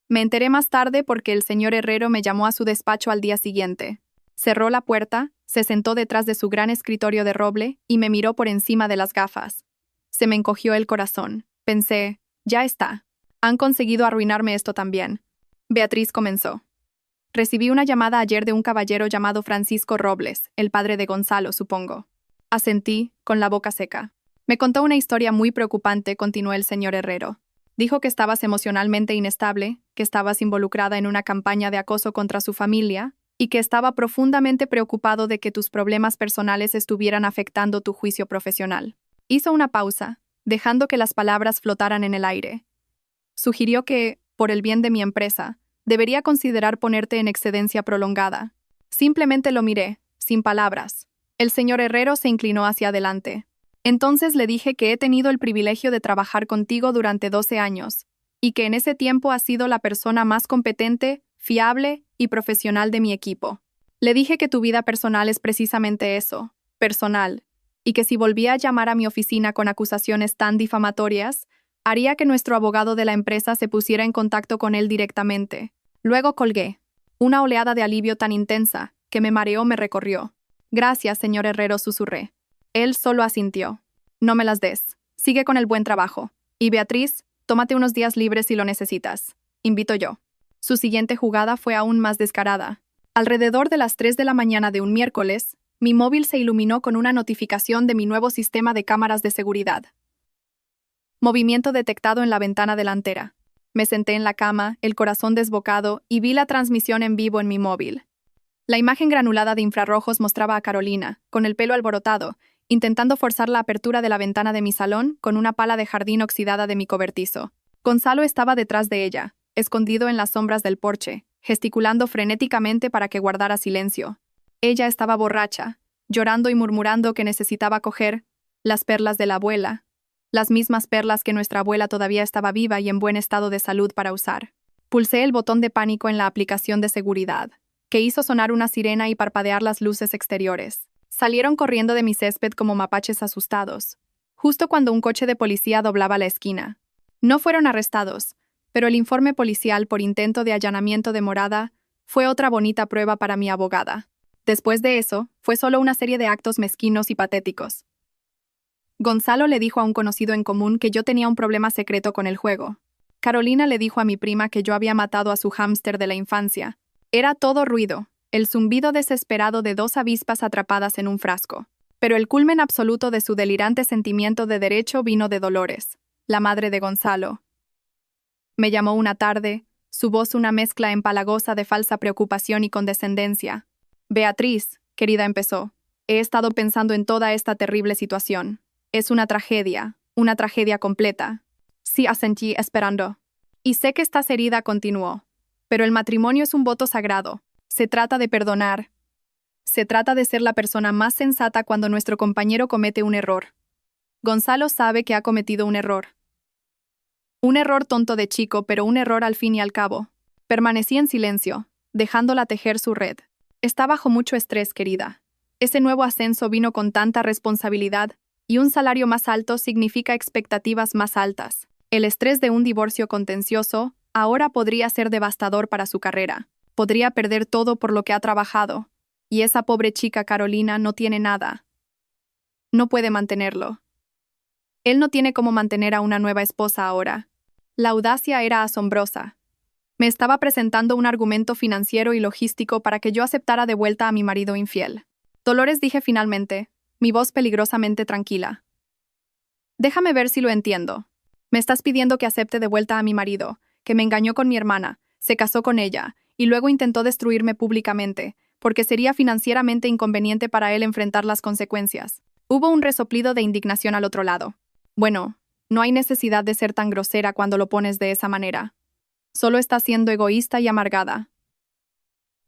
Me enteré más tarde porque el señor Herrero me llamó a su despacho al día siguiente. Cerró la puerta, se sentó detrás de su gran escritorio de roble y me miró por encima de las gafas. Se me encogió el corazón. Pensé, ya está. Han conseguido arruinarme esto también. Beatriz comenzó. Recibí una llamada ayer de un caballero llamado Francisco Robles, el padre de Gonzalo, supongo. Asentí, con la boca seca. Me contó una historia muy preocupante, continuó el señor Herrero. Dijo que estabas emocionalmente inestable, que estabas involucrada en una campaña de acoso contra su familia y que estaba profundamente preocupado de que tus problemas personales estuvieran afectando tu juicio profesional. Hizo una pausa, dejando que las palabras flotaran en el aire. Sugirió que, por el bien de mi empresa, debería considerar ponerte en excedencia prolongada. Simplemente lo miré, sin palabras. El señor Herrero se inclinó hacia adelante. Entonces le dije que he tenido el privilegio de trabajar contigo durante 12 años, y que en ese tiempo has sido la persona más competente, fiable y profesional de mi equipo. Le dije que tu vida personal es precisamente eso, personal, y que si volvía a llamar a mi oficina con acusaciones tan difamatorias, haría que nuestro abogado de la empresa se pusiera en contacto con él directamente. Luego colgué. Una oleada de alivio tan intensa que me mareó me recorrió. Gracias, señor Herrero, susurré. Él solo asintió. No me las des. Sigue con el buen trabajo. Y Beatriz, tómate unos días libres si lo necesitas. Invito yo. Su siguiente jugada fue aún más descarada. Alrededor de las 3 de la mañana de un miércoles, mi móvil se iluminó con una notificación de mi nuevo sistema de cámaras de seguridad. Movimiento detectado en la ventana delantera. Me senté en la cama, el corazón desbocado, y vi la transmisión en vivo en mi móvil. La imagen granulada de infrarrojos mostraba a Carolina, con el pelo alborotado, intentando forzar la apertura de la ventana de mi salón con una pala de jardín oxidada de mi cobertizo. Gonzalo estaba detrás de ella, escondido en las sombras del porche, gesticulando frenéticamente para que guardara silencio. Ella estaba borracha, llorando y murmurando que necesitaba coger las perlas de la abuela, las mismas perlas que nuestra abuela todavía estaba viva y en buen estado de salud para usar. Pulsé el botón de pánico en la aplicación de seguridad, que hizo sonar una sirena y parpadear las luces exteriores. Salieron corriendo de mi césped como mapaches asustados, justo cuando un coche de policía doblaba la esquina. No fueron arrestados, pero el informe policial por intento de allanamiento de morada fue otra bonita prueba para mi abogada. Después de eso, fue solo una serie de actos mezquinos y patéticos. Gonzalo le dijo a un conocido en común que yo tenía un problema secreto con el juego. Carolina le dijo a mi prima que yo había matado a su hámster de la infancia. Era todo ruido, el zumbido desesperado de 2 avispas atrapadas en un frasco. Pero el culmen absoluto de su delirante sentimiento de derecho vino de Dolores, la madre de Gonzalo. Me llamó una tarde, su voz una mezcla empalagosa de falsa preocupación y condescendencia. Beatriz, querida, empezó. He estado pensando en toda esta terrible situación. Es una tragedia completa. Sí, asentí, esperando. Y sé que estás herida, continuó. Pero el matrimonio es un voto sagrado. Se trata de perdonar. Se trata de ser la persona más sensata cuando nuestro compañero comete un error. Gonzalo sabe que ha cometido un error. Un error tonto de chico, pero un error al fin y al cabo. Permanecí en silencio, dejándola tejer su red. Está bajo mucho estrés, querida. Ese nuevo ascenso vino con tanta responsabilidad Y un salario más alto significa expectativas más altas. El estrés de un divorcio contencioso ahora podría ser devastador para su carrera. Podría perder todo por lo que ha trabajado. Y esa pobre chica Carolina no tiene nada. No puede mantenerlo. Él no tiene cómo mantener a una nueva esposa ahora. La audacia era asombrosa. Me estaba presentando un argumento financiero y logístico para que yo aceptara de vuelta a mi marido infiel. Dolores, dije finalmente, mi voz peligrosamente tranquila. Déjame ver si lo entiendo. Me estás pidiendo que acepte de vuelta a mi marido, que me engañó con mi hermana, se casó con ella, y luego intentó destruirme públicamente, porque sería financieramente inconveniente para él enfrentar las consecuencias. Hubo un resoplido de indignación al otro lado. Bueno, no hay necesidad de ser tan grosera cuando lo pones de esa manera. Solo estás siendo egoísta y amargada.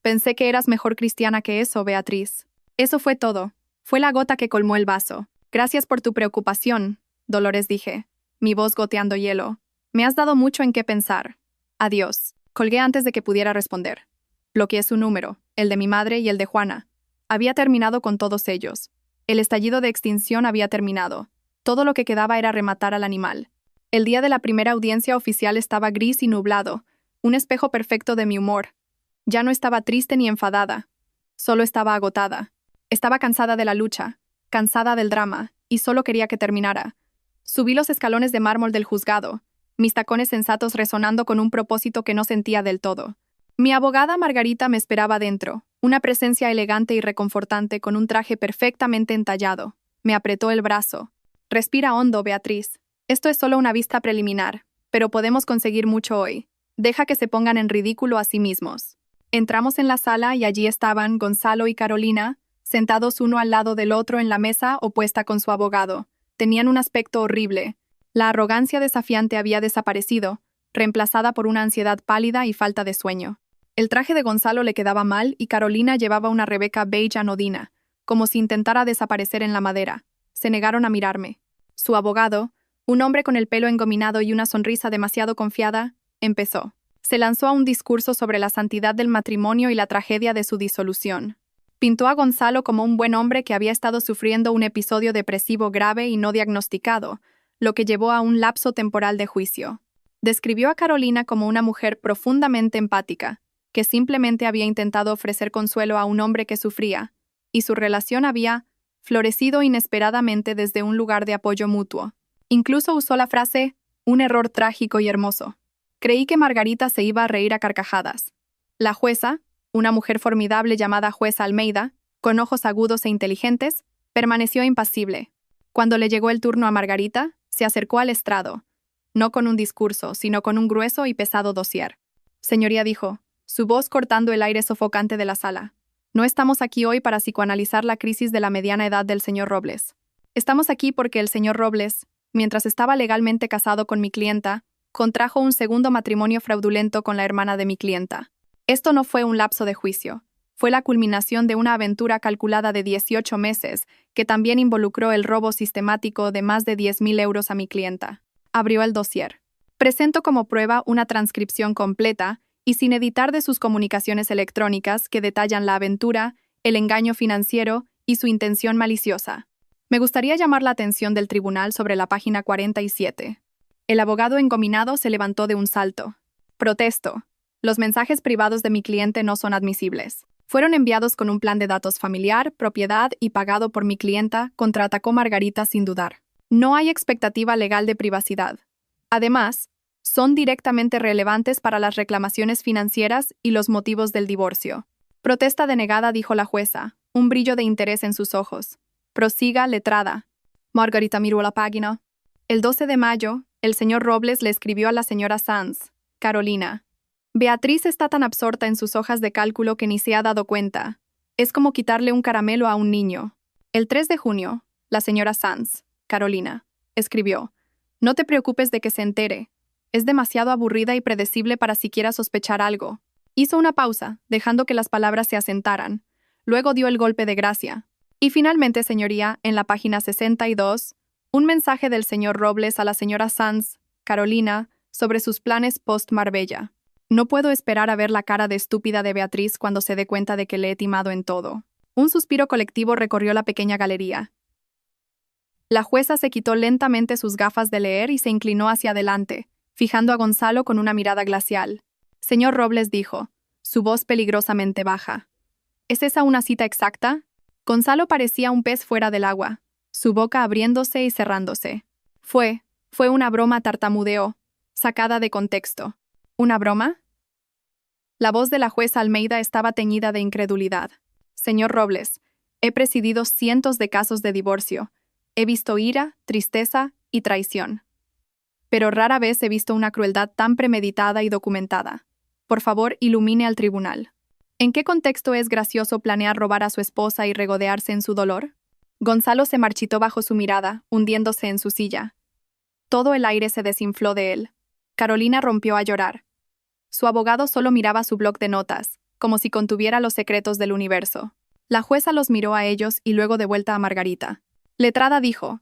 Pensé que eras mejor cristiana que eso, Beatriz. Eso fue todo. Fue la gota que colmó el vaso. Gracias por tu preocupación, Dolores, dije, mi voz goteando hielo. Me has dado mucho en qué pensar. Adiós. Colgué antes de que pudiera responder. Bloqueé su número, el de mi madre y el de Juana. Había terminado con todos ellos. El estallido de extinción había terminado. Todo lo que quedaba era rematar al animal. El día de la primera audiencia oficial estaba gris y nublado, un espejo perfecto de mi humor. Ya no estaba triste ni enfadada. Solo estaba agotada. Estaba cansada de la lucha, cansada del drama, y solo quería que terminara. Subí los escalones de mármol del juzgado, mis tacones sensatos resonando con un propósito que no sentía del todo. Mi abogada Margarita me esperaba dentro, una presencia elegante y reconfortante con un traje perfectamente entallado. Me apretó el brazo. Respira hondo, Beatriz. Esto es solo una vista preliminar, pero podemos conseguir mucho hoy. Deja que se pongan en ridículo a sí mismos. Entramos en la sala y allí estaban Gonzalo y Carolina, sentados uno al lado del otro en la mesa opuesta con su abogado. Tenían un aspecto horrible. La arrogancia desafiante había desaparecido, reemplazada por una ansiedad pálida y falta de sueño. El traje de Gonzalo le quedaba mal y Carolina llevaba una Rebeca beige anodina, como si intentara desaparecer en la madera. Se negaron a mirarme. Su abogado, un hombre con el pelo engominado y una sonrisa demasiado confiada, empezó. Se lanzó a un discurso sobre la santidad del matrimonio y la tragedia de su disolución. Pintó a Gonzalo como un buen hombre que había estado sufriendo un episodio depresivo grave y no diagnosticado, lo que llevó a un lapso temporal de juicio. Describió a Carolina como una mujer profundamente empática, que simplemente había intentado ofrecer consuelo a un hombre que sufría, y su relación había florecido inesperadamente desde un lugar de apoyo mutuo. Incluso usó la frase, un error trágico y hermoso. Creí que Margarita se iba a reír a carcajadas. La jueza, una mujer formidable llamada jueza Almeida, con ojos agudos e inteligentes, permaneció impasible. Cuando le llegó el turno a Margarita, se acercó al estrado, no con un discurso, sino con un grueso y pesado dossier. Señoría, dijo, su voz cortando el aire sofocante de la sala. No estamos aquí hoy para psicoanalizar la crisis de la mediana edad del señor Robles. Estamos aquí porque el señor Robles, mientras estaba legalmente casado con mi clienta, contrajo un segundo matrimonio fraudulento con la hermana de mi clienta. Esto no fue un lapso de juicio. Fue la culminación de una aventura calculada de 18 meses, que también involucró el robo sistemático de más de 10.000 euros a mi clienta. Abrió el dossier. Presento como prueba una transcripción completa y sin editar de sus comunicaciones electrónicas que detallan la aventura, el engaño financiero y su intención maliciosa. Me gustaría llamar la atención del tribunal sobre la página 47. El abogado engominado se levantó de un salto. Protesto. Los mensajes privados de mi cliente no son admisibles. Fueron enviados con un plan de datos familiar, propiedad y pagado por mi clienta, contraatacó Margarita sin dudar. No hay expectativa legal de privacidad. Además, son directamente relevantes para las reclamaciones financieras y los motivos del divorcio. Protesta denegada, dijo la jueza, un brillo de interés en sus ojos. Prosiga, letrada. Margarita miró la página. El 12 de mayo, el señor Robles le escribió a la señora Sanz, Carolina. Beatriz está tan absorta en sus hojas de cálculo que ni se ha dado cuenta. Es como quitarle un caramelo a un niño. El 3 de junio, la señora Sanz, Carolina, escribió. No te preocupes de que se entere. Es demasiado aburrida y predecible para siquiera sospechar algo. Hizo una pausa, dejando que las palabras se asentaran. Luego dio el golpe de gracia. Y finalmente, señoría, en la página 62, un mensaje del señor Robles a la señora Sanz, Carolina, sobre sus planes post-Marbella. No puedo esperar a ver la cara de estúpida de Beatriz cuando se dé cuenta de que le he timado en todo. Un suspiro colectivo recorrió la pequeña galería. La jueza se quitó lentamente sus gafas de leer y se inclinó hacia adelante, fijando a Gonzalo con una mirada glacial. Señor Robles dijo, su voz peligrosamente baja. ¿Es esa una cita exacta? Gonzalo parecía un pez fuera del agua, su boca abriéndose y cerrándose. Fue una broma, tartamudeó, sacada de contexto. ¿Una broma? La voz de la jueza Almeida estaba teñida de incredulidad. Señor Robles, he presidido cientos de casos de divorcio. He visto ira, tristeza y traición. Pero rara vez he visto una crueldad tan premeditada y documentada. Por favor, ilumine al tribunal. ¿En qué contexto es gracioso planear robar a su esposa y regodearse en su dolor? Gonzalo se marchitó bajo su mirada, hundiéndose en su silla. Todo el aire se desinfló de él. Carolina rompió a llorar. Su abogado solo miraba su bloc de notas, como si contuviera los secretos del universo. La jueza los miró a ellos y luego de vuelta a Margarita. Letrada dijo,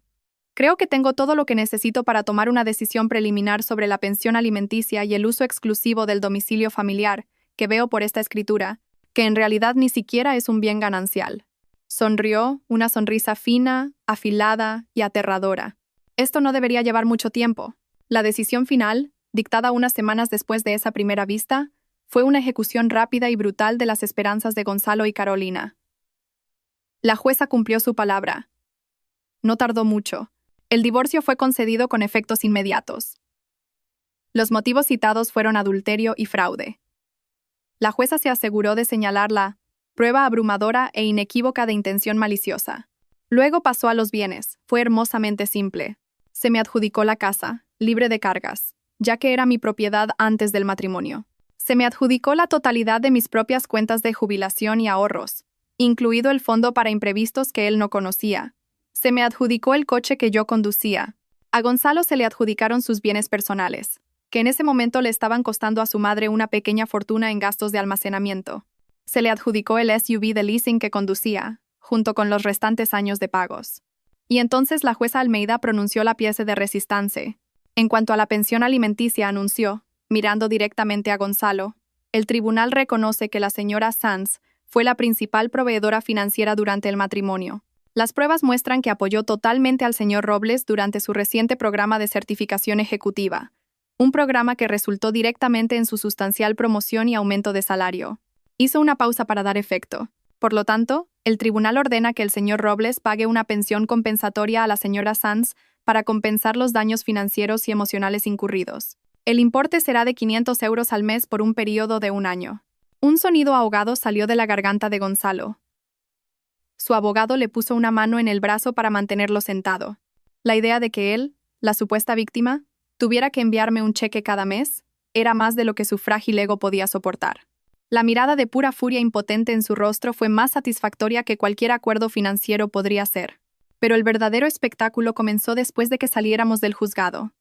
creo que tengo todo lo que necesito para tomar una decisión preliminar sobre la pensión alimenticia y el uso exclusivo del domicilio familiar, que veo por esta escritura, que en realidad ni siquiera es un bien ganancial. Sonrió, una sonrisa fina, afilada y aterradora. Esto no debería llevar mucho tiempo. La decisión final, dictada unas semanas después de esa primera vista, fue una ejecución rápida y brutal de las esperanzas de Gonzalo y Carolina. La jueza cumplió su palabra. No tardó mucho. El divorcio fue concedido con efectos inmediatos. Los motivos citados fueron adulterio y fraude. La jueza se aseguró de señalar la prueba abrumadora e inequívoca de intención maliciosa. Luego pasó a los bienes. Fue hermosamente simple. Se me adjudicó la casa, libre de cargas, ya que era mi propiedad antes del matrimonio. Se me adjudicó la totalidad de mis propias cuentas de jubilación y ahorros, incluido el fondo para imprevistos que él no conocía. Se me adjudicó el coche que yo conducía. A Gonzalo se le adjudicaron sus bienes personales, que en ese momento le estaban costando a su madre una pequeña fortuna en gastos de almacenamiento. Se le adjudicó el SUV de leasing que conducía, junto con los restantes años de pagos. Y entonces la jueza Almeida pronunció la pièce de résistance. En cuanto a la pensión alimenticia, anunció, mirando directamente a Gonzalo, el tribunal reconoce que la señora Sanz fue la principal proveedora financiera durante el matrimonio. Las pruebas muestran que apoyó totalmente al señor Robles durante su reciente programa de certificación ejecutiva, un programa que resultó directamente en su sustancial promoción y aumento de salario. Hizo una pausa para dar efecto. Por lo tanto, el tribunal ordena que el señor Robles pague una pensión compensatoria a la señora Sanz para compensar los daños financieros y emocionales incurridos. El importe será de 500 euros al mes por un periodo de 1 año. Un sonido ahogado salió de la garganta de Gonzalo. Su abogado le puso una mano en el brazo para mantenerlo sentado. La idea de que él, la supuesta víctima, tuviera que enviarme un cheque cada mes, era más de lo que su frágil ego podía soportar. La mirada de pura furia impotente en su rostro fue más satisfactoria que cualquier acuerdo financiero podría ser. Pero el verdadero espectáculo comenzó después de que saliéramos del juzgado.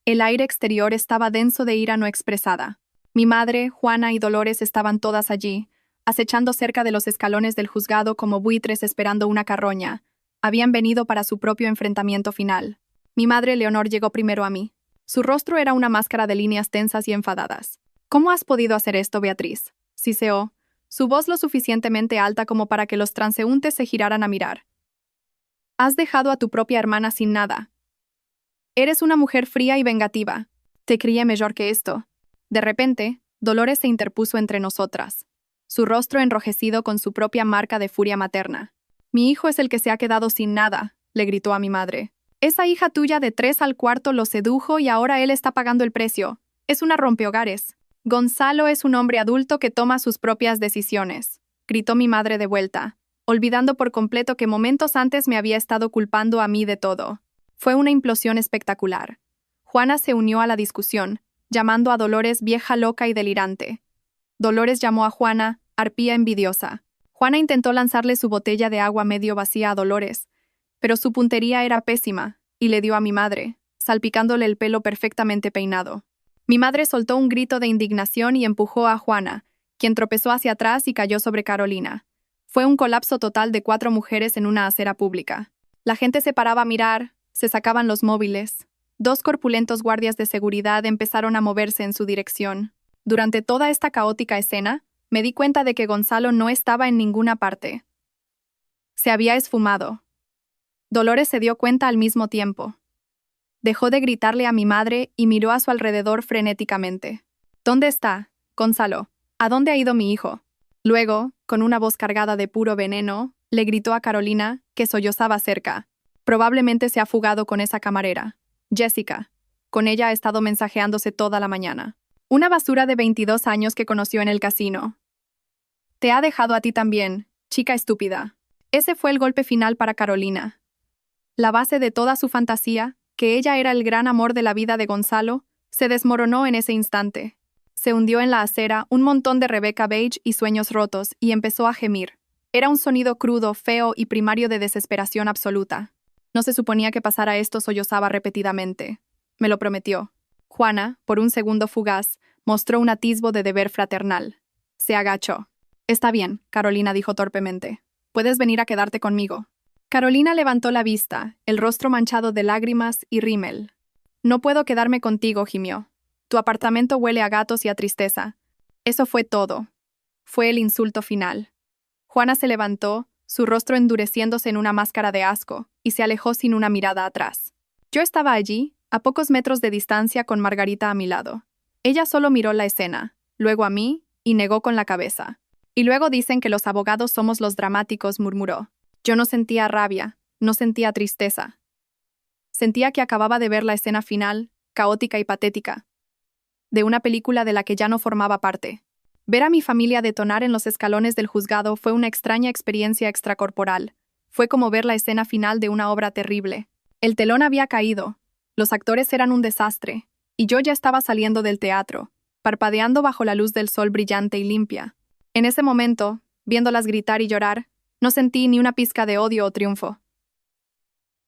El aire exterior estaba denso de ira no expresada. Mi madre, Juana y Dolores estaban todas allí, acechando cerca de los escalones del juzgado como buitres esperando una carroña. Habían venido para su propio enfrentamiento final. Mi madre Leonor llegó primero a mí. Su rostro era una máscara de líneas tensas y enfadadas. ¿Cómo has podido hacer esto, Beatriz?, siseó, su voz lo suficientemente alta como para que los transeúntes se giraran a mirar. Has dejado a tu propia hermana sin nada. Eres una mujer fría y vengativa. Te crié mejor que esto. De repente, Dolores se interpuso entre nosotras, su rostro enrojecido con su propia marca de furia materna. Mi hijo es el que se ha quedado sin nada, le gritó a mi madre. Esa hija tuya de 3 al cuarto lo sedujo y ahora él está pagando el precio. Es una rompehogares. Gonzalo es un hombre adulto que toma sus propias decisiones, gritó mi madre de vuelta, olvidando por completo que momentos antes me había estado culpando a mí de todo. Fue una implosión espectacular. Juana se unió a la discusión, llamando a Dolores vieja loca y delirante. Dolores llamó a Juana arpía envidiosa. Juana intentó lanzarle su botella de agua medio vacía a Dolores, pero su puntería era pésima, y le dio a mi madre, salpicándole el pelo perfectamente peinado. Mi madre soltó un grito de indignación y empujó a Juana, quien tropezó hacia atrás y cayó sobre Carolina. Fue un colapso total de 4 mujeres en una acera pública. La gente se paraba a mirar, se sacaban los móviles. 2 corpulentos guardias de seguridad empezaron a moverse en su dirección. Durante toda esta caótica escena, me di cuenta de que Gonzalo no estaba en ninguna parte. Se había esfumado. Dolores se dio cuenta al mismo tiempo. Dejó de gritarle a mi madre y miró a su alrededor frenéticamente. ¿Dónde está, Gonzalo? ¿A dónde ha ido mi hijo? Luego, con una voz cargada de puro veneno, le gritó a Carolina, que sollozaba cerca. Probablemente se ha fugado con esa camarera. Jessica. Con ella ha estado mensajeándose toda la mañana. Una basura de 22 años que conoció en el casino. Te ha dejado a ti también, chica estúpida. Ese fue el golpe final para Carolina. La base de toda su fantasía, que ella era el gran amor de la vida de Gonzalo, se desmoronó en ese instante. Se hundió en la acera un montón de Rebecca Beige y sueños rotos y empezó a gemir. Era un sonido crudo, feo y primario de desesperación absoluta. No se suponía que pasara esto, sollozaba repetidamente. Me lo prometió. Juana, por un segundo fugaz, mostró un atisbo de deber fraternal. Se agachó. Está bien, Carolina dijo torpemente. Puedes venir a quedarte conmigo. Carolina levantó la vista, el rostro manchado de lágrimas y rímel. No puedo quedarme contigo, gimió. Tu apartamento huele a gatos y a tristeza. Eso fue todo. Fue el insulto final. Juana se levantó, su rostro endureciéndose en una máscara de asco, y se alejó sin una mirada atrás. Yo estaba allí, a pocos metros de distancia con Margarita a mi lado. Ella solo miró la escena, luego a mí, y negó con la cabeza. Y luego dicen que los abogados somos los dramáticos, murmuró. Yo no sentía rabia, no sentía tristeza. Sentía que acababa de ver la escena final, caótica y patética, de una película de la que ya no formaba parte. Ver a mi familia detonar en los escalones del juzgado fue una extraña experiencia extracorporal. Fue como ver la escena final de una obra terrible. El telón había caído, los actores eran un desastre, y yo ya estaba saliendo del teatro, parpadeando bajo la luz del sol brillante y limpia. En ese momento, viéndolas gritar y llorar, no sentí ni una pizca de odio o triunfo.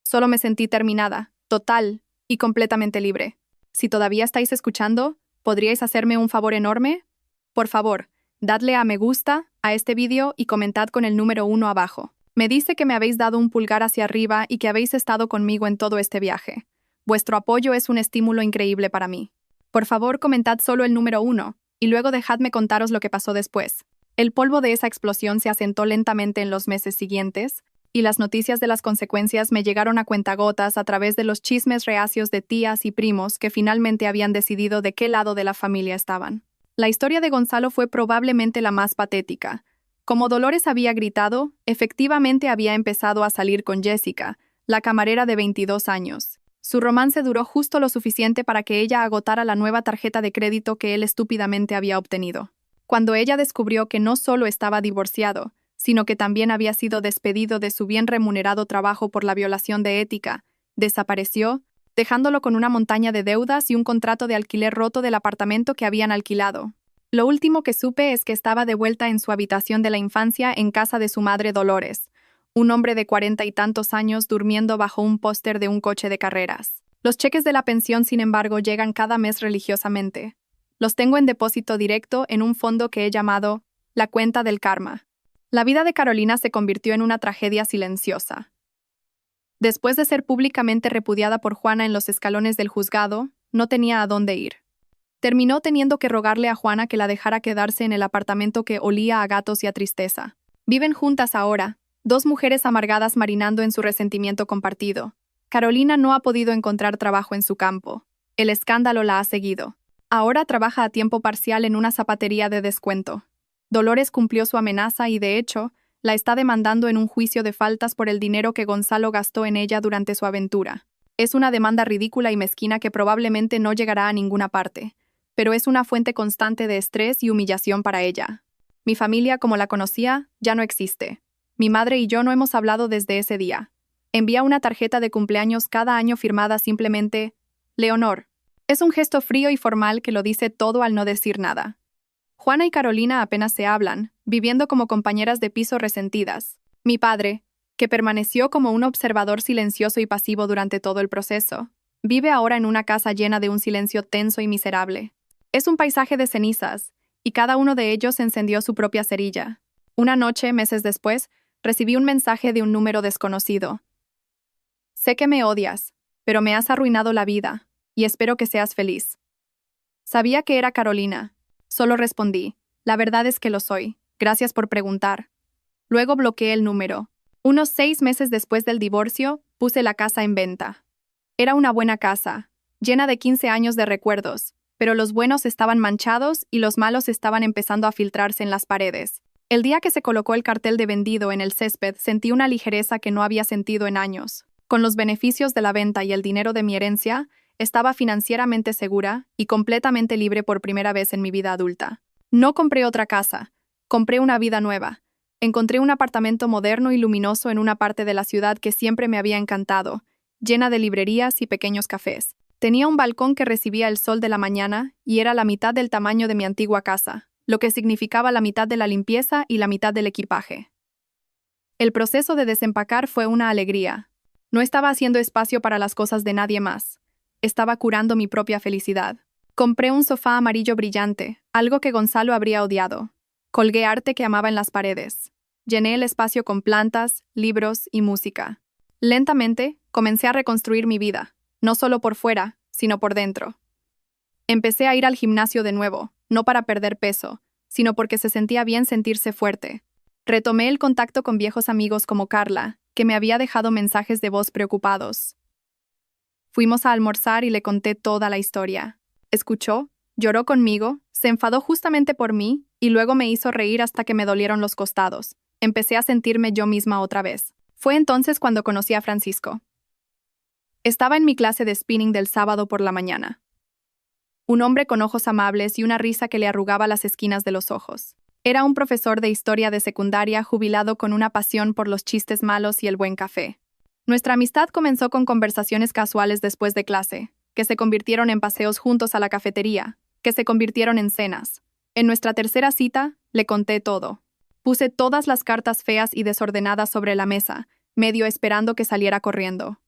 Solo me sentí terminada, total y completamente libre. Si todavía estáis escuchando, ¿podríais hacerme un favor enorme? Por favor, dadle a me gusta a este vídeo y comentad con el número 1 abajo. Me dice que me habéis dado un pulgar hacia arriba y que habéis estado conmigo en todo este viaje. Vuestro apoyo es un estímulo increíble para mí. Por favor, comentad solo el número 1, y luego dejadme contaros lo que pasó después. El polvo de esa explosión se asentó lentamente en los meses siguientes, y las noticias de las consecuencias me llegaron a cuentagotas a través de los chismes reacios de tías y primos que finalmente habían decidido de qué lado de la familia estaban. La historia de Gonzalo fue probablemente la más patética. Como Dolores había gritado, efectivamente había empezado a salir con Jessica, la camarera de 22 años. Su romance duró justo lo suficiente para que ella agotara la nueva tarjeta de crédito que él estúpidamente había obtenido. Cuando ella descubrió que no solo estaba divorciado, sino que también había sido despedido de su bien remunerado trabajo por la violación de ética, desapareció, dejándolo con una montaña de deudas y un contrato de alquiler roto del apartamento que habían alquilado. Lo último que supe es que estaba de vuelta en su habitación de la infancia en casa de su madre Dolores, un hombre de 40 y tantos años durmiendo bajo un póster de un coche de carreras. Los cheques de la pensión, sin embargo, llegan cada mes religiosamente. Los tengo en depósito directo en un fondo que he llamado la cuenta del karma. La vida de Carolina se convirtió en una tragedia silenciosa. Después de ser públicamente repudiada por Juana en los escalones del juzgado, no tenía a dónde ir. Terminó teniendo que rogarle a Juana que la dejara quedarse en el apartamento que olía a gatos y a tristeza. Viven juntas ahora, dos mujeres amargadas marinando en su resentimiento compartido. Carolina no ha podido encontrar trabajo en su campo. El escándalo la ha seguido. Ahora trabaja a tiempo parcial en una zapatería de descuento. Dolores cumplió su amenaza y, de hecho, la está demandando en un juicio de faltas por el dinero que Gonzalo gastó en ella durante su aventura. Es una demanda ridícula y mezquina que probablemente no llegará a ninguna parte, pero es una fuente constante de estrés y humillación para ella. Mi familia, como la conocía, ya no existe. Mi madre y yo no hemos hablado desde ese día. Envía una tarjeta de cumpleaños cada año firmada simplemente Leonor. Es un gesto frío y formal que lo dice todo al no decir nada. Juana y Carolina apenas se hablan, viviendo como compañeras de piso resentidas. Mi padre, que permaneció como un observador silencioso y pasivo durante todo el proceso, vive ahora en una casa llena de un silencio tenso y miserable. Es un paisaje de cenizas, y cada uno de ellos encendió su propia cerilla. Una noche, meses después, recibí un mensaje de un número desconocido. Sé que me odias, pero me has arruinado la vida, y espero que seas feliz. Sabía que era Carolina. Solo respondí, la verdad es que lo soy, gracias por preguntar. Luego bloqueé el número. Unos 6 meses después del divorcio, puse la casa en venta. Era una buena casa, llena de 15 años de recuerdos, pero los buenos estaban manchados y los malos estaban empezando a filtrarse en las paredes. El día que se colocó el cartel de vendido en el césped, sentí una ligereza que no había sentido en años. Con los beneficios de la venta y el dinero de mi herencia, estaba financieramente segura y completamente libre por primera vez en mi vida adulta. No compré otra casa, compré una vida nueva. Encontré un apartamento moderno y luminoso en una parte de la ciudad que siempre me había encantado, llena de librerías y pequeños cafés. Tenía un balcón que recibía el sol de la mañana y era la mitad del tamaño de mi antigua casa, lo que significaba la mitad de la limpieza y la mitad del equipaje. El proceso de desempacar fue una alegría. No estaba haciendo espacio para las cosas de nadie más. Estaba curando mi propia felicidad. Compré un sofá amarillo brillante, algo que Gonzalo habría odiado. Colgué arte que amaba en las paredes. Llené el espacio con plantas, libros y música. Lentamente, comencé a reconstruir mi vida, no solo por fuera, sino por dentro. Empecé a ir al gimnasio de nuevo, no para perder peso, sino porque se sentía bien sentirse fuerte. Retomé el contacto con viejos amigos como Carla, que me había dejado mensajes de voz preocupados. Fuimos a almorzar y le conté toda la historia. Escuchó, lloró conmigo, se enfadó justamente por mí y luego me hizo reír hasta que me dolieron los costados. Empecé a sentirme yo misma otra vez. Fue entonces cuando conocí a Francisco. Estaba en mi clase de spinning del sábado por la mañana. Un hombre con ojos amables y una risa que le arrugaba las esquinas de los ojos. Era un profesor de historia de secundaria jubilado con una pasión por los chistes malos y el buen café. Nuestra amistad comenzó con conversaciones casuales después de clase, que se convirtieron en paseos juntos a la cafetería, que se convirtieron en cenas. En nuestra tercera cita, le conté todo. Puse todas las cartas feas y desordenadas sobre la mesa, medio esperando que saliera corriendo.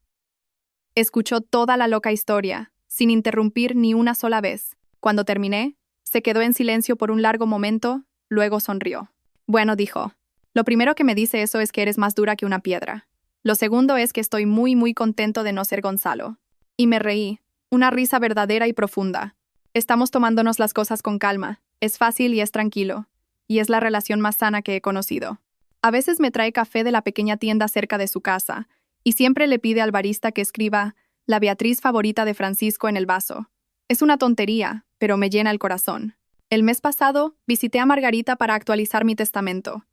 Escuchó toda la loca historia, sin interrumpir ni una sola vez. Cuando terminé, se quedó en silencio por un largo momento, luego sonrió. Bueno, dijo, lo primero que me dice eso es que eres más dura que una piedra. Lo segundo es que estoy muy contento de no ser Gonzalo. Y me reí, una risa verdadera y profunda. Estamos tomándonos las cosas con calma, es fácil y es tranquilo, y es la relación más sana que he conocido. A veces me trae café de la pequeña tienda cerca de su casa, y siempre le pide al barista que escriba la Beatriz favorita de Francisco en el vaso. Es una tontería, pero me llena el corazón. El mes pasado, visité a Margarita para actualizar mi testamento.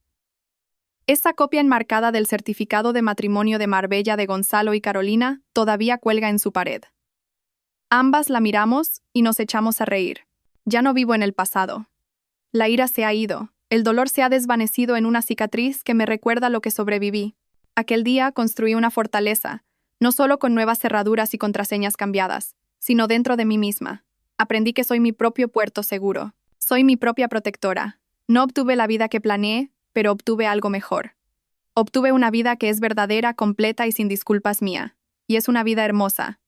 Esa copia enmarcada del certificado de matrimonio de Marbella de Gonzalo y Carolina todavía cuelga en su pared. Ambas la miramos y nos echamos a reír. Ya no vivo en el pasado. La ira se ha ido, el dolor se ha desvanecido en una cicatriz que me recuerda lo que sobreviví. Aquel día construí una fortaleza, no solo con nuevas cerraduras y contraseñas cambiadas, sino dentro de mí misma. Aprendí que soy mi propio puerto seguro. Soy mi propia protectora. No obtuve la vida que planeé, pero obtuve algo mejor. Obtuve una vida que es verdadera, completa y sin disculpas mía. Y es una vida hermosa,